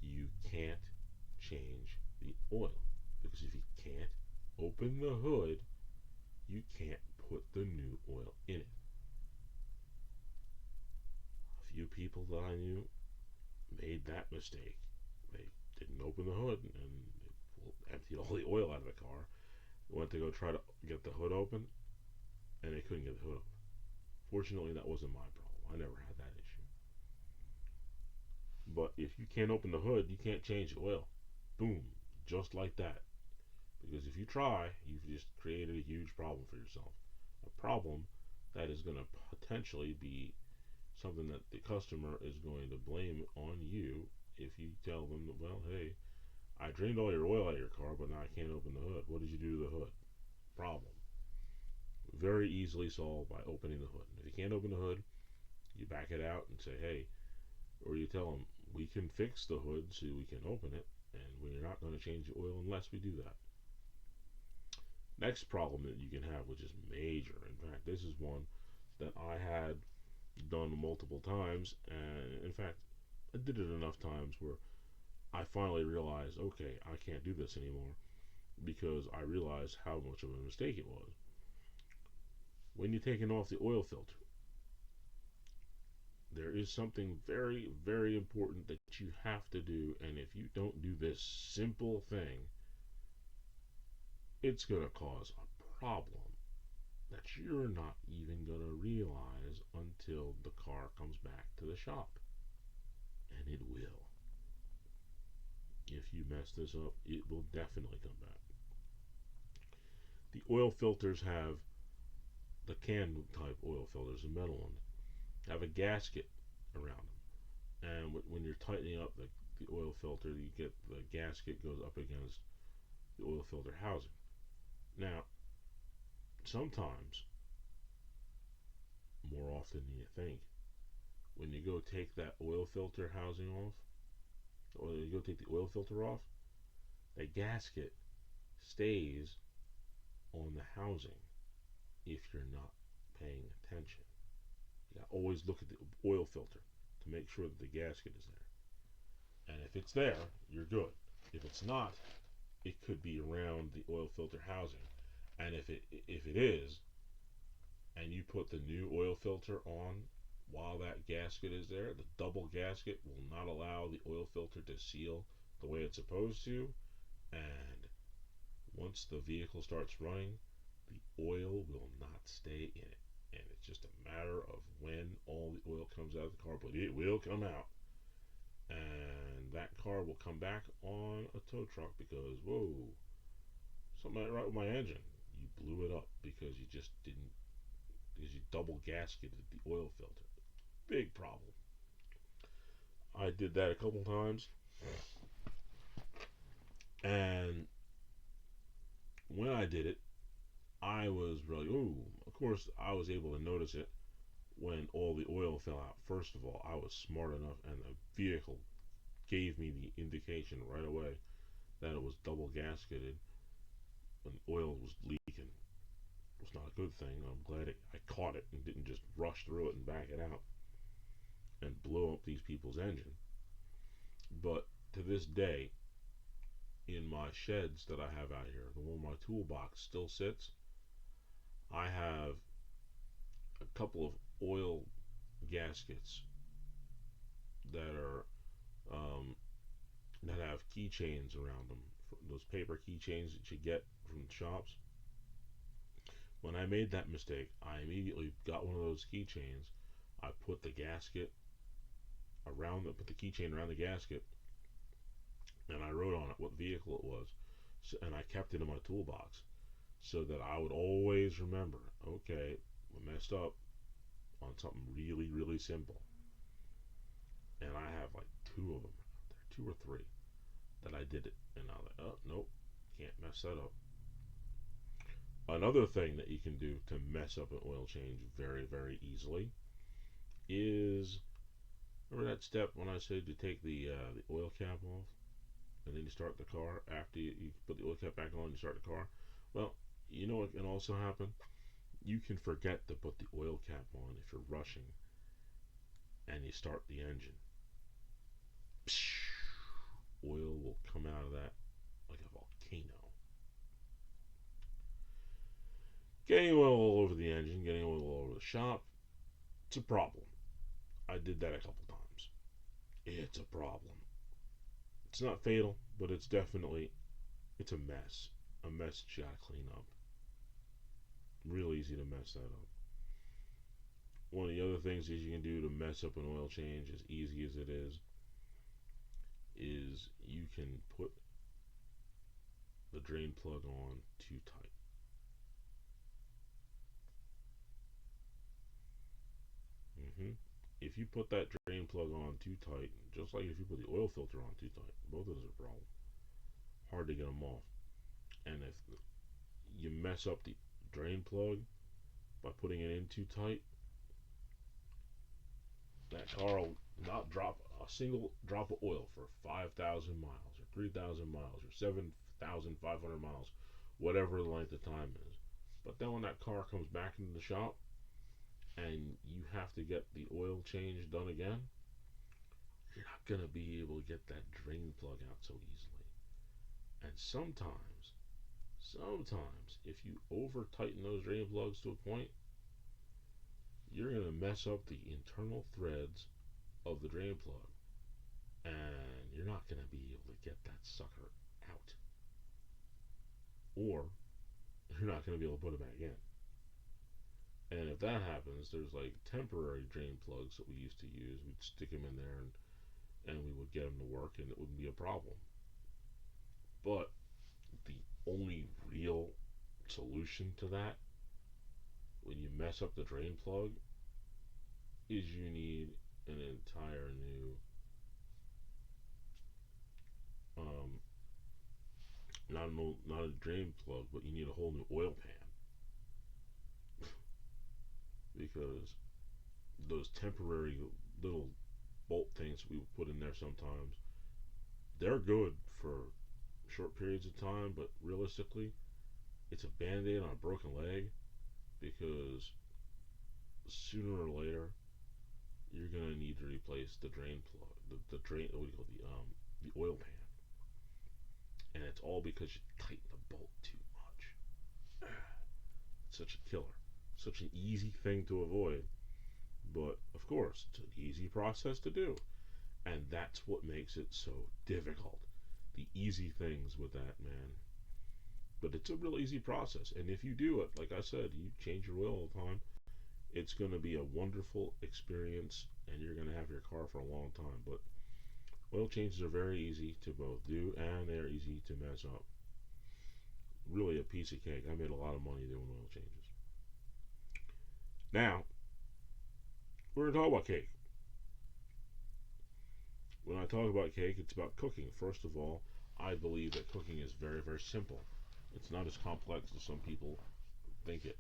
you can't change the oil. Because if you can't open the hood, you can't put the new oil in it. A few people that I knew made that mistake. They didn't open the hood and emptied all the oil out of the car. Went to go try to get the hood open, and they couldn't get the hood open. Fortunately, that wasn't my problem. I never had that issue. But if you can't open the hood, you can't change the oil. Boom. Just like that. Because if you try, you've just created a huge problem for yourself. A problem that is going to potentially be something that the customer is going to blame on you if you tell them, well, hey, I drained all your oil out of your car, but now I can't open the hood. What did you do to the hood? Problem. Very easily solved by opening the hood. If you can't open the hood, you back it out and say, hey, or you tell them, we can fix the hood so we can open it, and we're not going to change the oil unless we do that. Next problem that you can have, which is major. In fact, this is one that I had done multiple times, and in fact, I did it enough times where I finally realized, okay, I can't do this anymore, because I realized how much of a mistake it was. When you're taking off the oil filter, there is something very, very important that you have to do, and if you don't do this simple thing, it's going to cause a problem that you're not even going to realize until the car comes back to the shop. And it will. If you mess this up, it will definitely come back. The oil filters have the can type oil filters, the metal ones, have a gasket around them. And when you're tightening up the oil filter, you get the gasket goes up against the oil filter housing. Now, sometimes, more often than you think, when you go take that oil filter housing off, or you go take the oil filter off, that gasket stays on the housing if you're not paying attention. You gotta always look at the oil filter to make sure that the gasket is there. And if it's there, you're good. If it's not, it could be around the oil filter housing. And if it is, and you put the new oil filter on while that gasket is there, the double gasket will not allow the oil filter to seal the way it's supposed to. And once the vehicle starts running, the oil will not stay in it. And it's just a matter of when all the oil comes out of the car, but it will come out. And that car will come back on a tow truck because, whoa, something ain't right with my engine. You blew it up because you just didn't, because you double gasketed the oil filter. Big problem. I did that a couple times. And when I did it, I was really, ooh, of course, I was able to notice it when all the oil fell out. First of all, I was smart enough, and the vehicle gave me the indication right away that it was double gasketed when the oil was leaking. It was not a good thing. I'm glad I caught it and didn't just rush through it and back it out and blow up these people's engine. But to this day, in my sheds that I have out here, the one my toolbox still sits, I have a couple of oil gaskets that are that have keychains around them. Those paper keychains that you get from the shops. When I made that mistake, I immediately got one of those keychains. I put the gasket put the keychain around the gasket, and I wrote on it what vehicle it was, and I kept it in my toolbox so that I would always remember, okay, I messed up on something really, really simple. And I have like two of them out there, two or three, that I did it. And I was like, oh, nope, can't mess that up. Another thing that you can do to mess up an oil change very, very easily is, remember that step when I said to take the oil cap off and then you start the car after you put the oil cap back on, you start the car? Well, you know what can also happen? You can forget to put the oil cap on if you're rushing and you start the engine. Oil will come out of that like a volcano. Getting oil all over the engine, getting oil all over the shop, it's a problem. I did that a couple times. It's a problem. It's not fatal, but it's definitely, it's a mess. A mess that you gotta clean up. Real easy to mess that up. One of the other things that you can do to mess up an oil change, as easy as it is you can put the drain plug on too tight. If you put that drain plug on too tight, just like if you put the oil filter on too tight, both of those are a problem. Hard to get them off. And if you mess up the drain plug by putting it in too tight, that car will not drop a single drop of oil for 5,000 miles or 3,000 miles or 7,500 miles, whatever the length of time is. But then when that car comes back into the shop and you have to get the oil change done again, you're not going to be able to get that drain plug out so easily. And sometimes, if you over tighten those drain plugs to a point, you're going to mess up the internal threads of the drain plug, and you're not going to be able to get that sucker out, or you're not going to be able to put it back in. And if that happens, there's like temporary drain plugs that we used to use. We'd stick them in there, and we would get them to work, and it wouldn't be a problem. But the only real solution to that, when you mess up the drain plug, is you need an entire new not a drain plug, but you need a whole new oil pan. Because those temporary little bolt things we would put in there sometimes, they're good for short periods of time, but realistically, it's a band-aid on a broken leg, because sooner or later you're gonna need to replace the drain plug, the drain, what do you call the oil pan, and it's all because you tighten the bolt too much. It's such a killer, such an easy thing to avoid, but of course it's an easy process to do, and that's what makes it so difficult. The easy things with that, man. But it's a real easy process, and if you do it, like I said, you change your oil all the time, it's going to be a wonderful experience, and you're going to have your car for a long time. But oil changes are very easy to both do, and they're easy to mess up. Really a piece of cake. I made a lot of money doing oil changes. Now, we're going to talk about cake. When I talk about cake, it's about cooking. First of all, I believe that cooking is very, very simple. It's not as complex as some people think it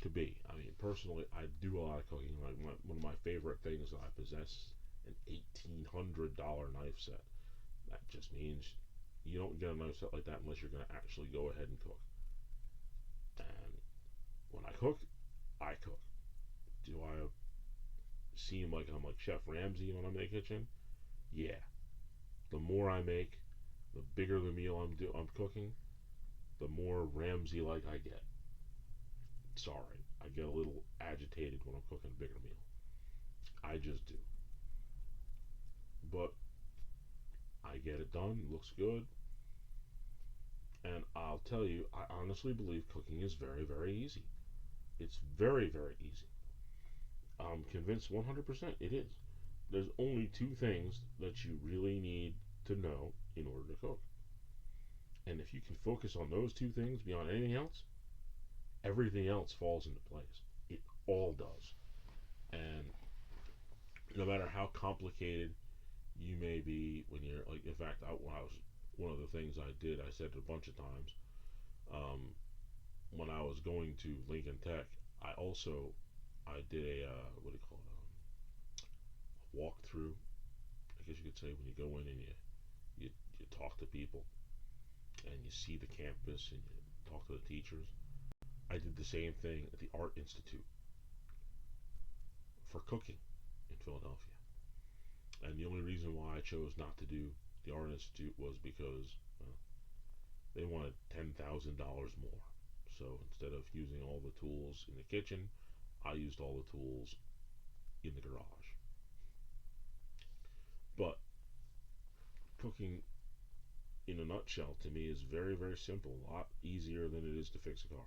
could be. I mean, personally, I do a lot of cooking. Like one of my favorite things that I possess, an $1,800 knife set. That just means you don't get a knife set like that unless you're going to actually go ahead and cook. And when I cook, I cook. Do I seem like I'm like Chef Ramsay when I'm in the kitchen? Yeah. The more I make, the bigger the meal I'm cooking, the more Ramsay-like I get. Sorry, I get a little agitated when I'm cooking a bigger meal. I just do. But I get it done, it looks good, and I'll tell you, I honestly believe cooking is very, very easy. It's very, very easy. I'm convinced 100% it is. There's only two things that you really need to know in order to cook. And if you can focus on those two things beyond anything else, everything else falls into place. It all does. And no matter how complicated you may be when you're like, in fact, when I was, one of the things I did, I said it a bunch of times, when I was going to Lincoln Tech, I did a, what do you call it, a walkthrough, I guess you could say, when you go in and you talk to people, and you see the campus, and you talk to the teachers. I did the same thing at the Art Institute for cooking in Philadelphia. And the only reason why I chose not to do the Art Institute was because they wanted $10,000 more. So instead of using all the tools in the kitchen, I used all the tools in the garage. But cooking, in a nutshell, to me is very, very simple. A lot easier than it is to fix a car.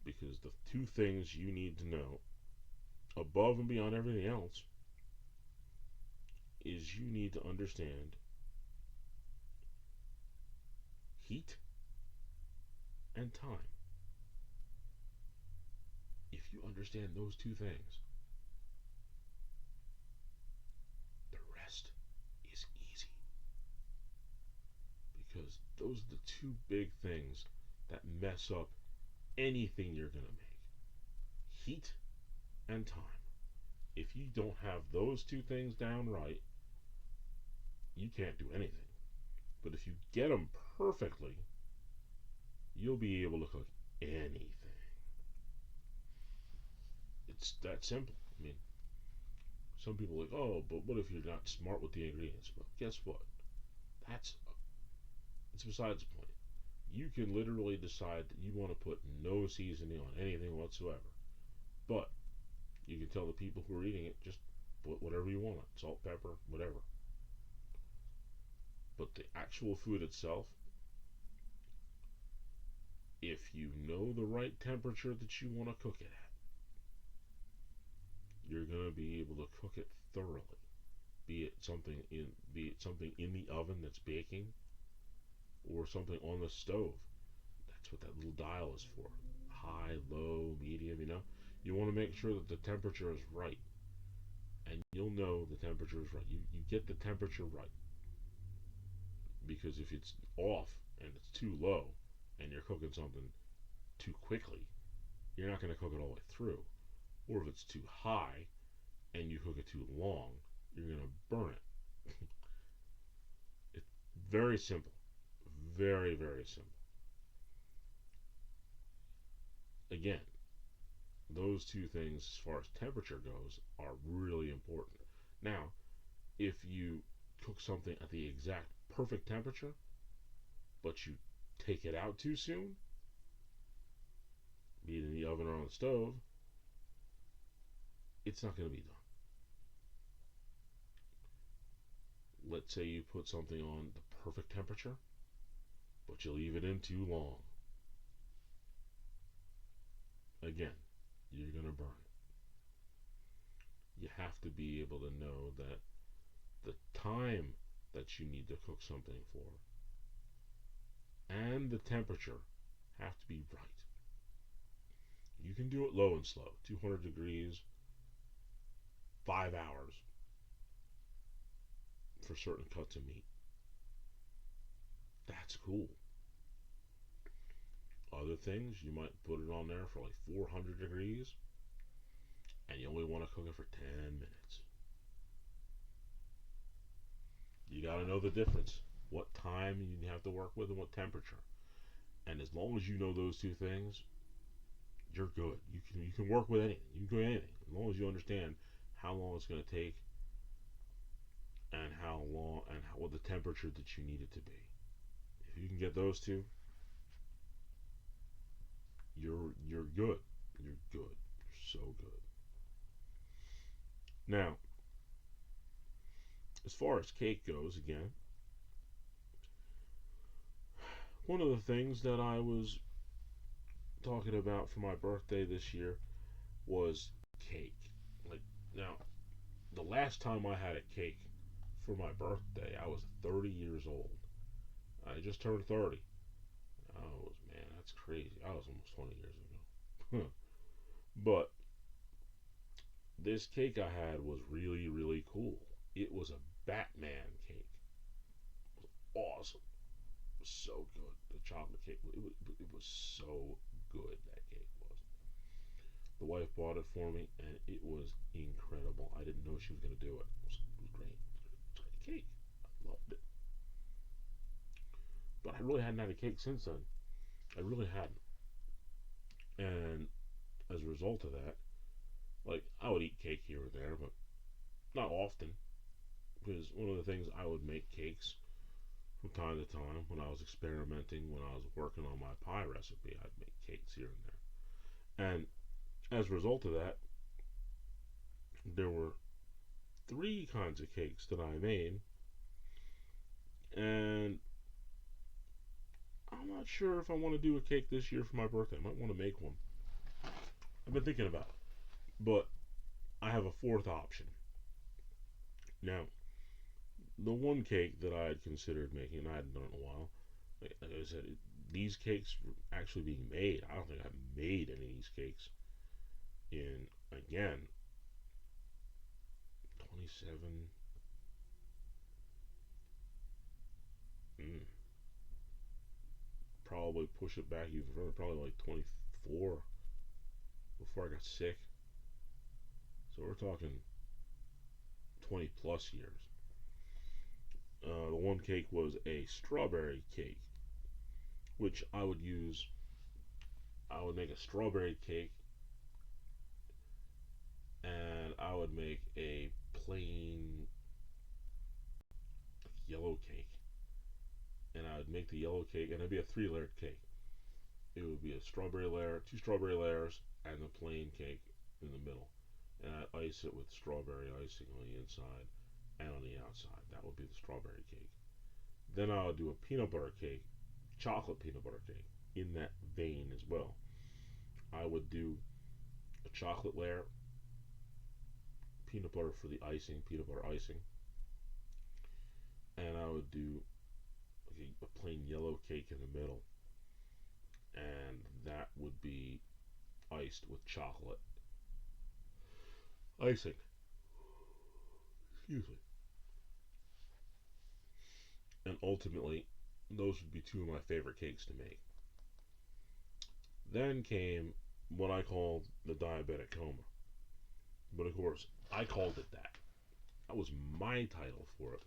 Because the two things you need to know, above and beyond everything else, is you need to understand heat and time. If you understand those two things, the rest is easy. Because those are the two big things that mess up anything you're going to make. Heat and time. If you don't have those two things down right, you can't do anything. But if you get them perfectly, you'll be able to cook anything. It's that simple. I mean, some people are like, oh, but what if you're not smart with the ingredients? Well, guess what? It's besides the point. You can literally decide that you want to put no seasoning on anything whatsoever. But You can tell the people who are eating it, just put whatever you want, salt, pepper, whatever. But the actual food itself, if you know the right temperature that you want to cook it at, you're going to be able to cook it thoroughly. Be it something in the oven that's baking, or something on the stove. That's what that little dial is for. High, low, medium, You want to make sure that the temperature is right. And you'll know the temperature is right. You get the temperature right. Because if it's off and it's too low and you're cooking something too quickly, you're not going to cook it all the way through. Or if it's too high and you cook it too long, you're going to burn it. It's very simple. Very, very simple. Again, those two things, as far as temperature goes, are really important. Now, if you cook something at the exact perfect temperature, but you take it out too soon, be it in the oven or on the stove, it's not going to be done. Let's say you put something on the perfect temperature, but you leave it in too long. Again, you're going to burn it. You have to be able to know that the time that you need to cook something for and the temperature have to be right. You can do it low and slow, 200 degrees, 5 hours for certain cuts of meat. That's cool. Other things, you might put it on there for like 400 degrees, and you only want to cook it for 10 minutes. You got to know the difference. What time you have to work with and what temperature. And as long as you know those two things, you're good. You can work with anything. You can do anything as long as you understand how long it's going to take and what the temperature that you need it to be. If you can get those two, you're good. You're good. You're so good. Now, as far as cake goes, again, one of the things that I was talking about for my birthday this year was cake. Like, now, the last time I had a cake for my birthday, I was 30 years old. I just turned 30. Oh, man, that's crazy. I was almost 20 years ago. But this cake I had was really, really cool. It was a Batman cake. It was awesome. It was so good. The chocolate cake, it was so good, that cake was. The wife bought it for me, and it was incredible. I didn't know she was going to do it. It was great. It was a great cake. I loved it. But I really hadn't had a cake since then. I really hadn't. And as a result of that, like, I would eat cake here or there, but not often. Because one of the things, I would make cakes from time to time when I was experimenting, when I was working on my pie recipe. I'd make cakes here and there. And as a result of that, there were 3 kinds of cakes that I made. And I'm not sure if I want to do a cake this year for my birthday. I might want to make one. I've been thinking about it. But I have a 4th option. Now, the one cake that I had considered making, and I hadn't done it in a while, like I said, these cakes were actually being made. I don't think I've made any of these cakes in, again, 27, probably push it back even further, probably like 24 before I got sick. So we're talking 20 plus years. The one cake was a strawberry cake, which I would make a strawberry cake, and I would make a plain yellow cake. And I would make the yellow cake, and it'd be a 3-layered cake. It would be a strawberry layer, 2 strawberry layers, and the plain cake in the middle. and I ice it with strawberry icing on the inside and on the outside. That would be the strawberry cake. Then I would do a peanut butter cake, chocolate peanut butter cake, in that vein as well. I would do a chocolate layer, peanut butter for the icing, peanut butter icing, and I would do a plain yellow cake in the middle, and that would be iced with chocolate icing. Excuse me. And ultimately, those would be two of my favorite cakes to make. Then came what I called the diabetic coma. But of course, I called it that. That was my title for it.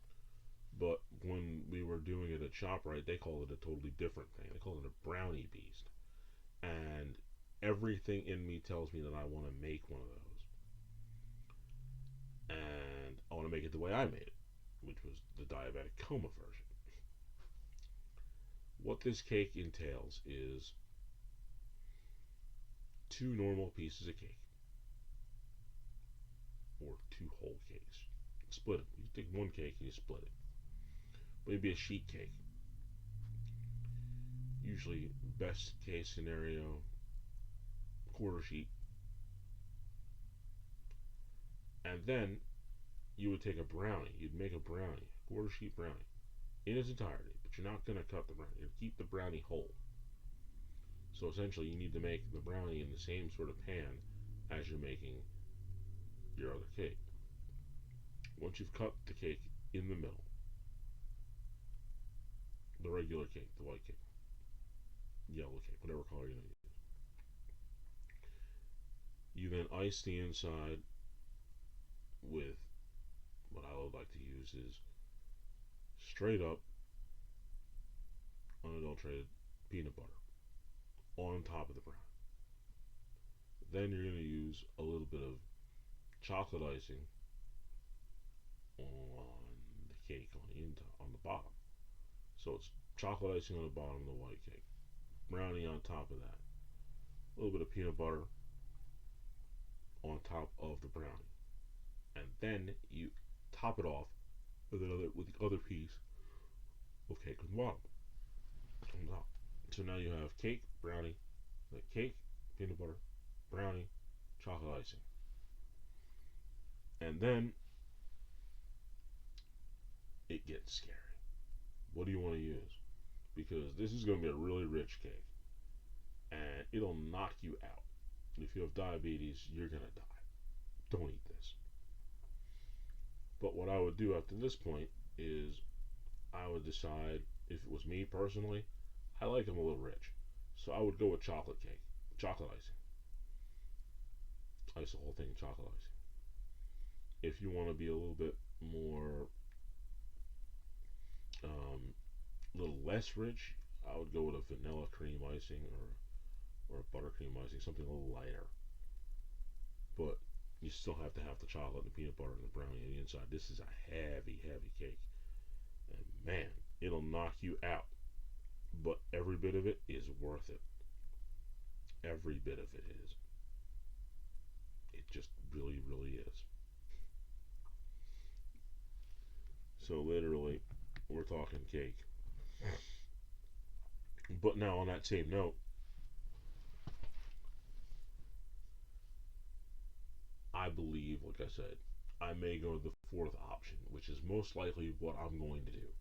But when we were doing it at ShopRite, they called it a totally different thing. They called it a brownie beast. And everything in me tells me that I want to make one of those. And I want to make it the way I made it, which was the diabetic coma version. What this cake entails is two normal pieces of cake, or two whole cakes. Split them. You take one cake and you split it. Maybe a sheet cake. Usually, best case scenario, quarter sheet. And then you would take a brownie. You'd make a brownie, quarter sheet brownie, in its entirety. But you're not going to cut the brownie. You're going to keep the brownie whole. So essentially, you need to make the brownie in the same sort of pan as you're making your other cake. Once you've cut the cake in the middle, the regular cake, the white cake, yellow cake, whatever color you're going to use, you then ice the inside with what I would like to use is straight up unadulterated peanut butter on top of the brownie. Then you're going to use a little bit of chocolate icing on the cake on the bottom. So it's chocolate icing on the bottom of the white cake, brownie on top of that, a little bit of peanut butter on top of the brownie, and then you top it off with the other piece of cake on the bottom, on top. So now you have cake, brownie, cake, peanut butter, brownie, chocolate icing, and then it gets scary. What do you want to use? Because this is going to be a really rich cake, and it'll knock you out. If you have diabetes, you're going to die. Don't eat this. But what I would do after this point is I would decide, if it was me personally, I like them a little rich. So I would go with chocolate cake, chocolate icing. Ice the whole thing in chocolate icing. If you want to be a little bit more, a little less rich, I would go with a vanilla cream icing or a buttercream icing, something a little lighter. But you still have to have the chocolate and the peanut butter and the brownie on the inside. This is a heavy, heavy cake. And man, it'll knock you out. But every bit of it is worth it. Every bit of it is. It just really, really is. So literally, we're talking cake. But now on that same note, I believe, like I said, I may go to the fourth option, which is most likely what I'm going to do.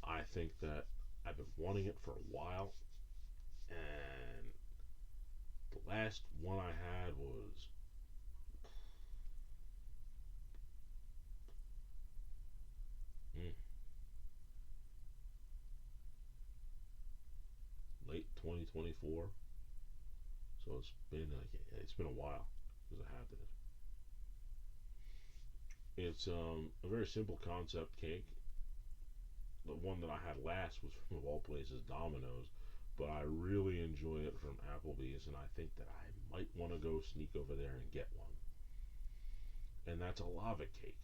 I think that I've been wanting it for a while, and the last one I had was late 2024. So it's been a while since I had this. It's a very simple concept cake. The one that I had last was from, of all places, Domino's, but I really enjoy it from Applebee's, and I think that I might want to go sneak over there and get one. And that's a lava cake.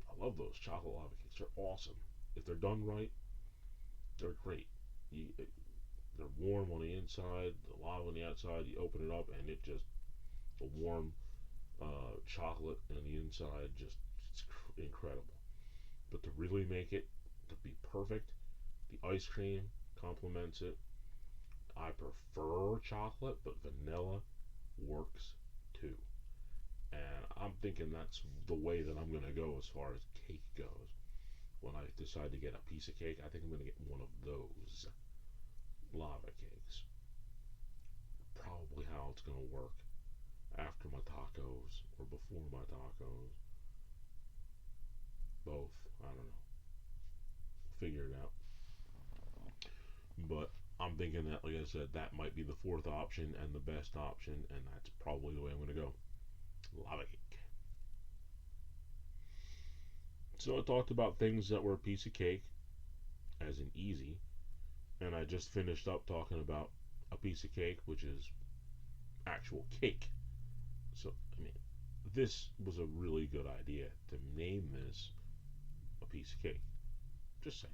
I love those chocolate lava cakes. They're awesome. If they're done right, they're great. They're warm on the inside, the lava on the outside. You open it up, and it just a warm chocolate and the inside just it's incredible. But to really make it to be perfect, the ice cream complements it. I prefer chocolate, but vanilla works too. And I'm thinking that's the way that I'm going to go as far as cake goes. When I decide to get a piece of cake, I think I'm going to get one of those lava cakes. Probably how it's going to work after my tacos or before my tacos. Both. I don't know. Figure it out. But I'm thinking that, like I said, that might be the fourth option and the best option, and that's probably the way I'm going to go. Lava cake. So I talked about things that were a piece of cake, as in easy, and I just finished up talking about a piece of cake, which is actual cake. So, I mean, this was a really good idea to name this a piece of cake. Just saying.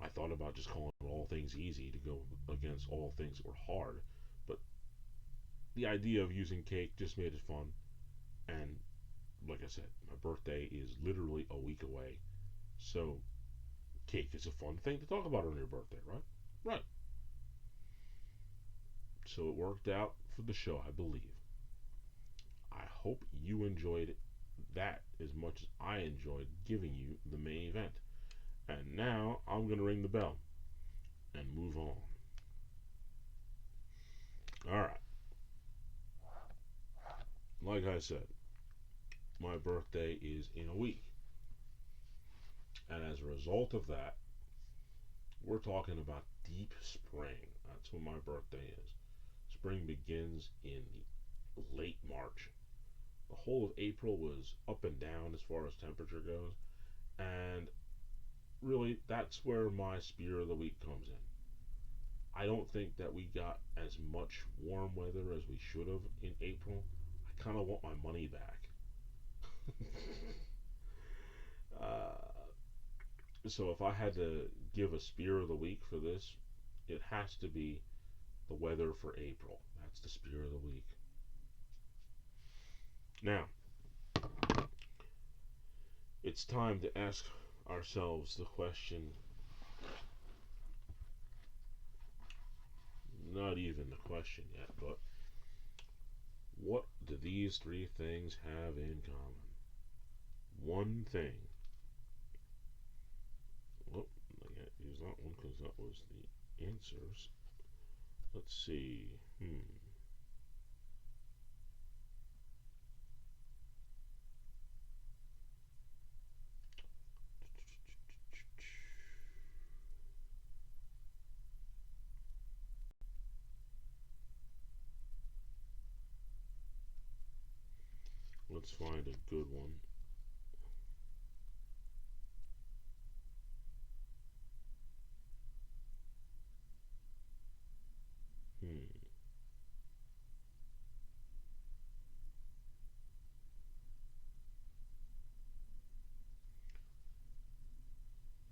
I thought about just calling it all things easy to go against all things that were hard, but the idea of using cake just made it fun. And like I said, my birthday is literally a week away, so cake is a fun thing to talk about on your birthday, right? Right. So it worked out for the show, I believe. I hope you enjoyed that as much as I enjoyed giving you the main event. And now I'm going to ring the bell and move on. Alright. Like I said, my birthday is in a week. And as a result of that, we're talking about deep spring. That's when my birthday is. Spring begins in late March. The whole of April was up and down as far as temperature goes. And really, that's where my spear of the week comes in. I don't think that we got as much warm weather as we should have in April. I kind of want my money back. So if I had to give a spear of the week for this, it has to be the weather for April. That's the spear of the week. Now, it's time to ask ourselves the question, not even the question yet, but what do these three things have in common? One thing. Well, I can't use that one because that was the answers. Let's see. Let's find a good one.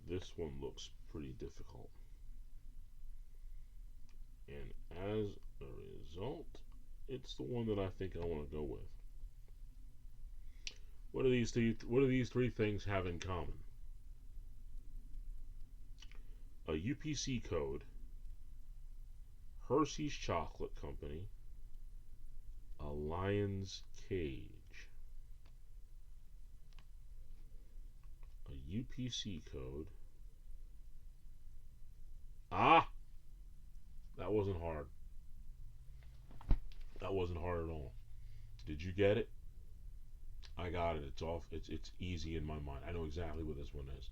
This one looks pretty difficult. And as a result, it's the one that I think I want to go with. What do these three things have in common? A UPC code, Hershey's Chocolate Company, a lion's cage. A UPC code. Ah! That wasn't hard. That wasn't hard at all. Did you get it? I got it. It's off. It's easy in my mind. I know exactly what this one is.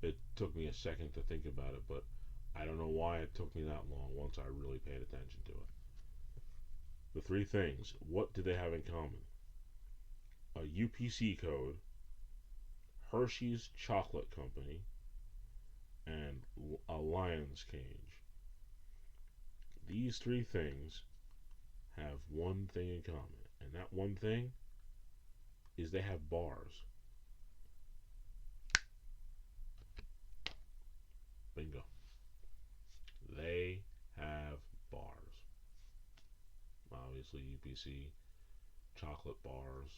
It took me a second to think about it, but I don't know why it took me that long once I really paid attention to it. The three things, what do they have in common? A UPC code, Hershey's Chocolate Company, and a lion's cage. These three things have one thing in common, and that one thing is they have bars. Bingo. They have bars. Obviously, UPC chocolate bars,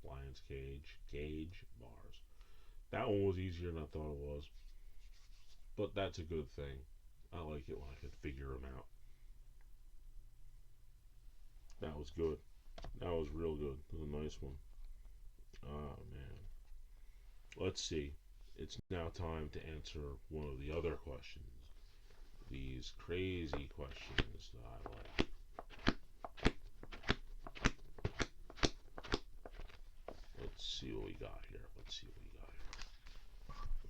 Lion's Cage bars. That one was easier than I thought it was, but that's a good thing. I like it when I can figure them out. That was good. That was real good. It was a nice one. Oh man. Let's see. It's now time to answer one of the other questions. These crazy questions that I like. Let's see what we got here. Let's see what we got here.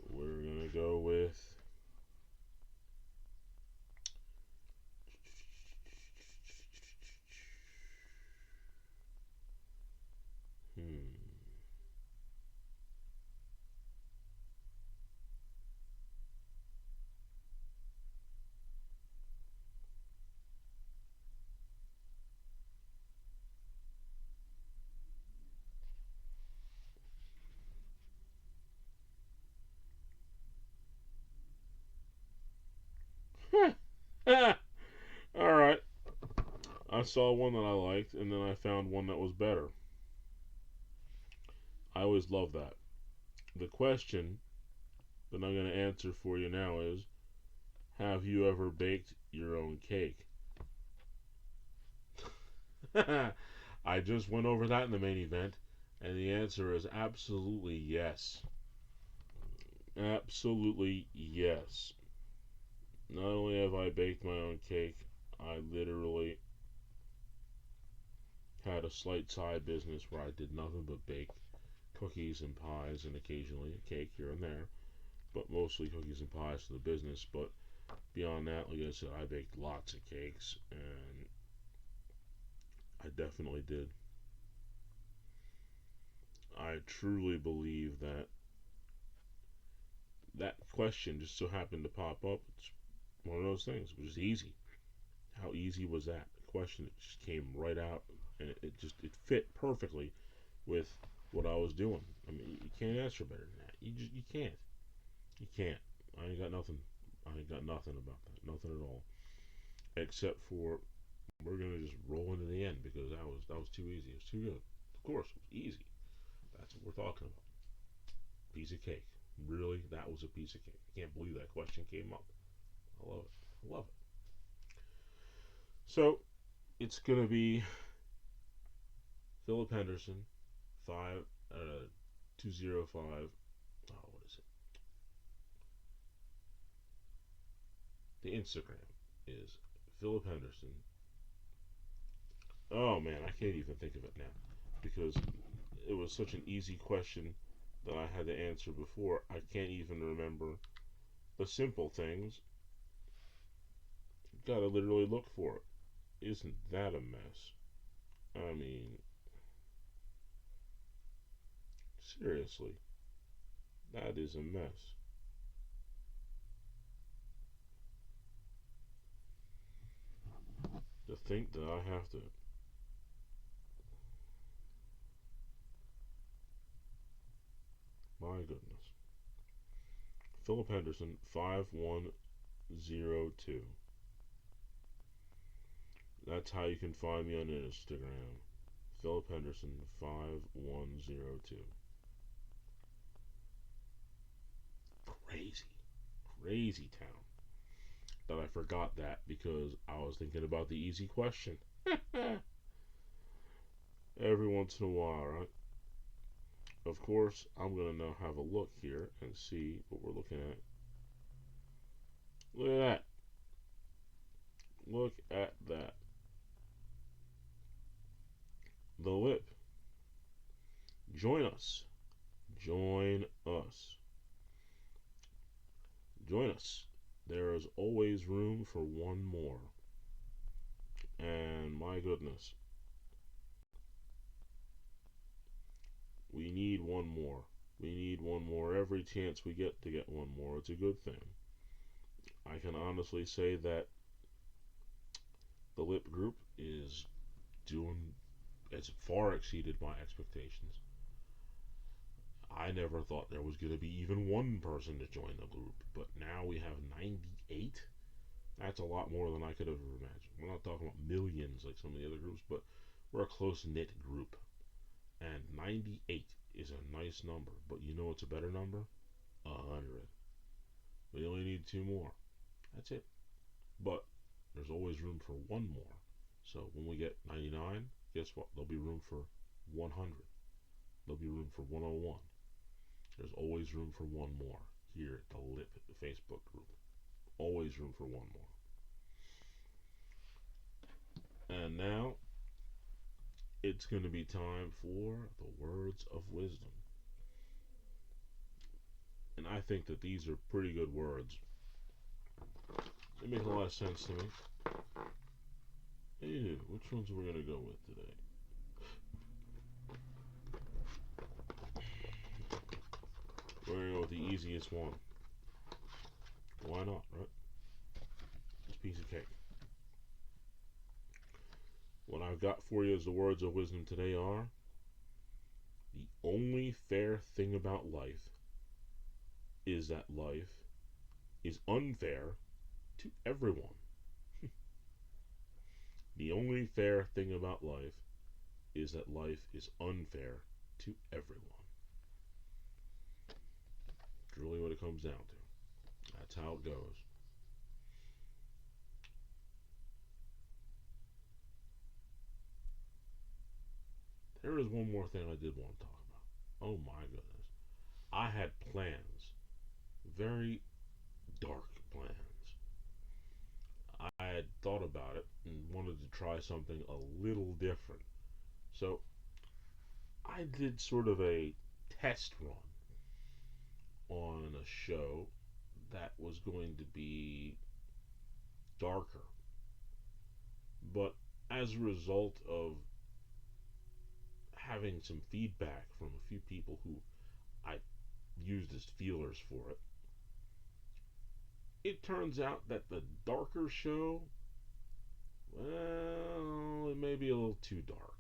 We're gonna go with hmm. All right. I saw one that I liked, and then I found one that was better. I always love that. The question that I'm going to answer for you now is: have you ever baked your own cake? I just went over that in the main event, and the answer is absolutely yes. Absolutely yes. Not only have I baked my own cake, I literally had a slight side business where I did nothing but bake cookies and pies and occasionally a cake here and there, but mostly cookies and pies for the business. But beyond that, like I said, I baked lots of cakes, and I definitely did. I truly believe that that question just so happened to pop up. It's one of those things. It was easy. How easy was that? The question that just came right out, and it fit perfectly with what I was doing. I mean, you can't answer better than that. You can't. You can't. I ain't got nothing. I ain't got nothing about that. Nothing at all. Except for we're gonna just roll into the end because that was too easy. It was too good. Of course, it was easy. That's what we're talking about. Piece of cake. Really, that was a piece of cake. I can't believe that question came up. I love it. I love it. So it's gonna be Philip Henderson, 205. Oh, what is it? The Instagram is Philip Henderson. Oh man, I can't even think of it now because it was such an easy question that I had to answer before. I can't even remember the simple things. Gotta literally look for it. Isn't that a mess? I mean, seriously, that is a mess. To think that I have to. My goodness. Philip Henderson, 5102. That's how you can find me on Instagram. Philip Henderson, 5102. Crazy. Crazy town. That I forgot that because I was thinking about the easy question. Every once in a while, right? Of course, I'm going to now have a look here and see what we're looking at. Look at that. Look at that. The Lip. Join us. Join us. Join us. There is always room for one more. And my goodness, we need one more. We need one more every chance we get to get one more. It's a good thing. I can honestly say that the Lip group is doing, it's far exceeded my expectations. I never thought there was going to be even one person to join the group, but now we have 98. That's a lot more than I could have imagined. We're not talking about millions like some of the other groups, but We're a close knit group, and 98 is a nice number. But you know what's a better number? 100. We only need two more. That's it. But there's always room for one more. So when we get 99, guess what? There'll be room for 100. There'll be room for 101. There's always room for one more here at the LIP Facebook group. Always room for one more. And now it's going to be time for the words of wisdom. And I think that these are pretty good words. They make a lot of sense to me. Hey, which ones are we going to go with today? We're going to go with the easiest one. Why not, right? It's a piece of cake. What I've got for you as the words of wisdom today are: the only fair thing about life is that life is unfair to everyone. The only fair thing about life is that life is unfair to everyone. It's really what it comes down to. That's how it goes. There is one more thing I did want to talk about. Oh my goodness. I had plans. Very dark plans. I had thought about it and wanted to try something a little different. So I did sort of a test run on a show that was going to be darker. But as a result of having some feedback from a few people who I used as feelers for it, it turns out that the darker show, well, it may be a little too dark.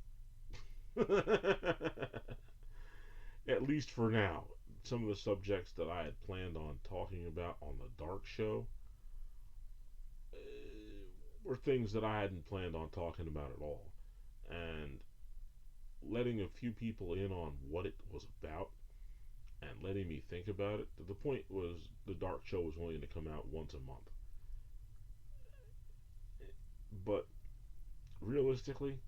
At least for now. Some of the subjects that I had planned on talking about on the dark show were things that I hadn't planned on talking about at all. And letting a few people in on what it was about and letting me think about it. The point was the dark show was only going to come out once a month. But realistically,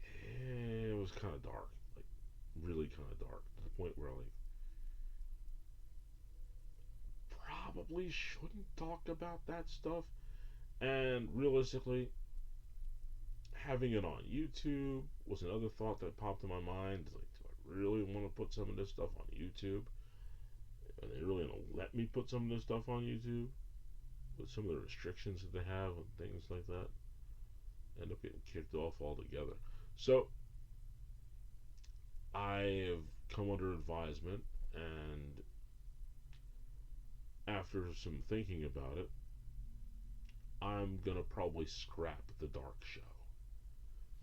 it was kind of dark. Like, really kind of dark. To the point where, like, probably shouldn't talk about that stuff. And realistically, having it on YouTube was another thought that popped in my mind. Like, do I really want to put some of this stuff on YouTube? Are they really going to let me put some of this stuff on YouTube? With some of the restrictions that they have and things like that, end up getting kicked off altogether. So I have come under advisement, and after some thinking about it, I'm gonna probably scrap the dark show.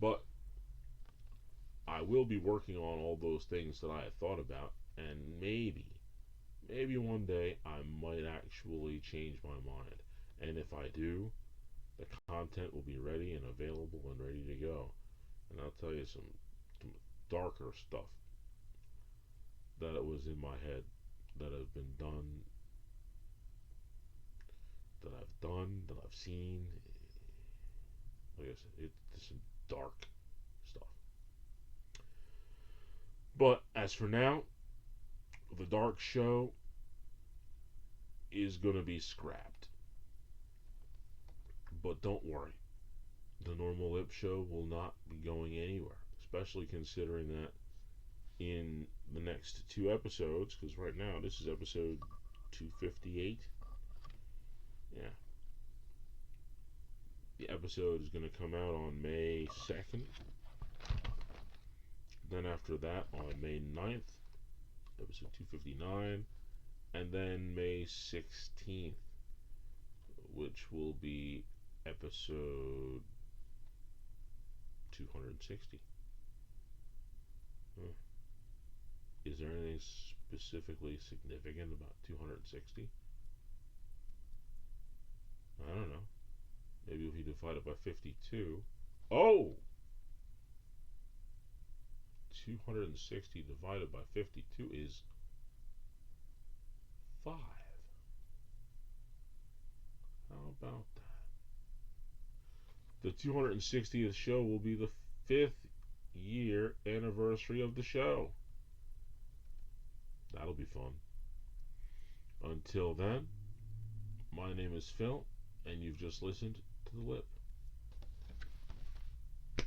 But I will be working on all those things that I had thought about, and maybe one day I might actually change my mind. And if I do, the content will be ready and available and ready to go. And I'll tell you some darker stuff that it was in my head that have been done, that I've seen. Like I said, it's some dark stuff. But as for now, the dark show is going to be scrapped. But don't worry, the normal lip show will not be going anywhere, especially considering that in the next two episodes, because right now this is episode 258. Yeah. The episode is going to come out on May 2nd. Then after that, on May 9th, episode 259. And then May 16th, which will be episode 260. Huh. Is there anything specifically significant about 260? I don't know. Maybe if you divide it by 52, Oh! 260 divided by 52 is 5. How about that? The 260th show will be the 5th year anniversary of the show. That'll be fun. Until then, my name is Phil, and you've just listened to The Lip. 5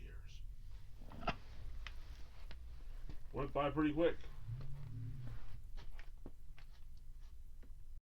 years. Went by pretty quick.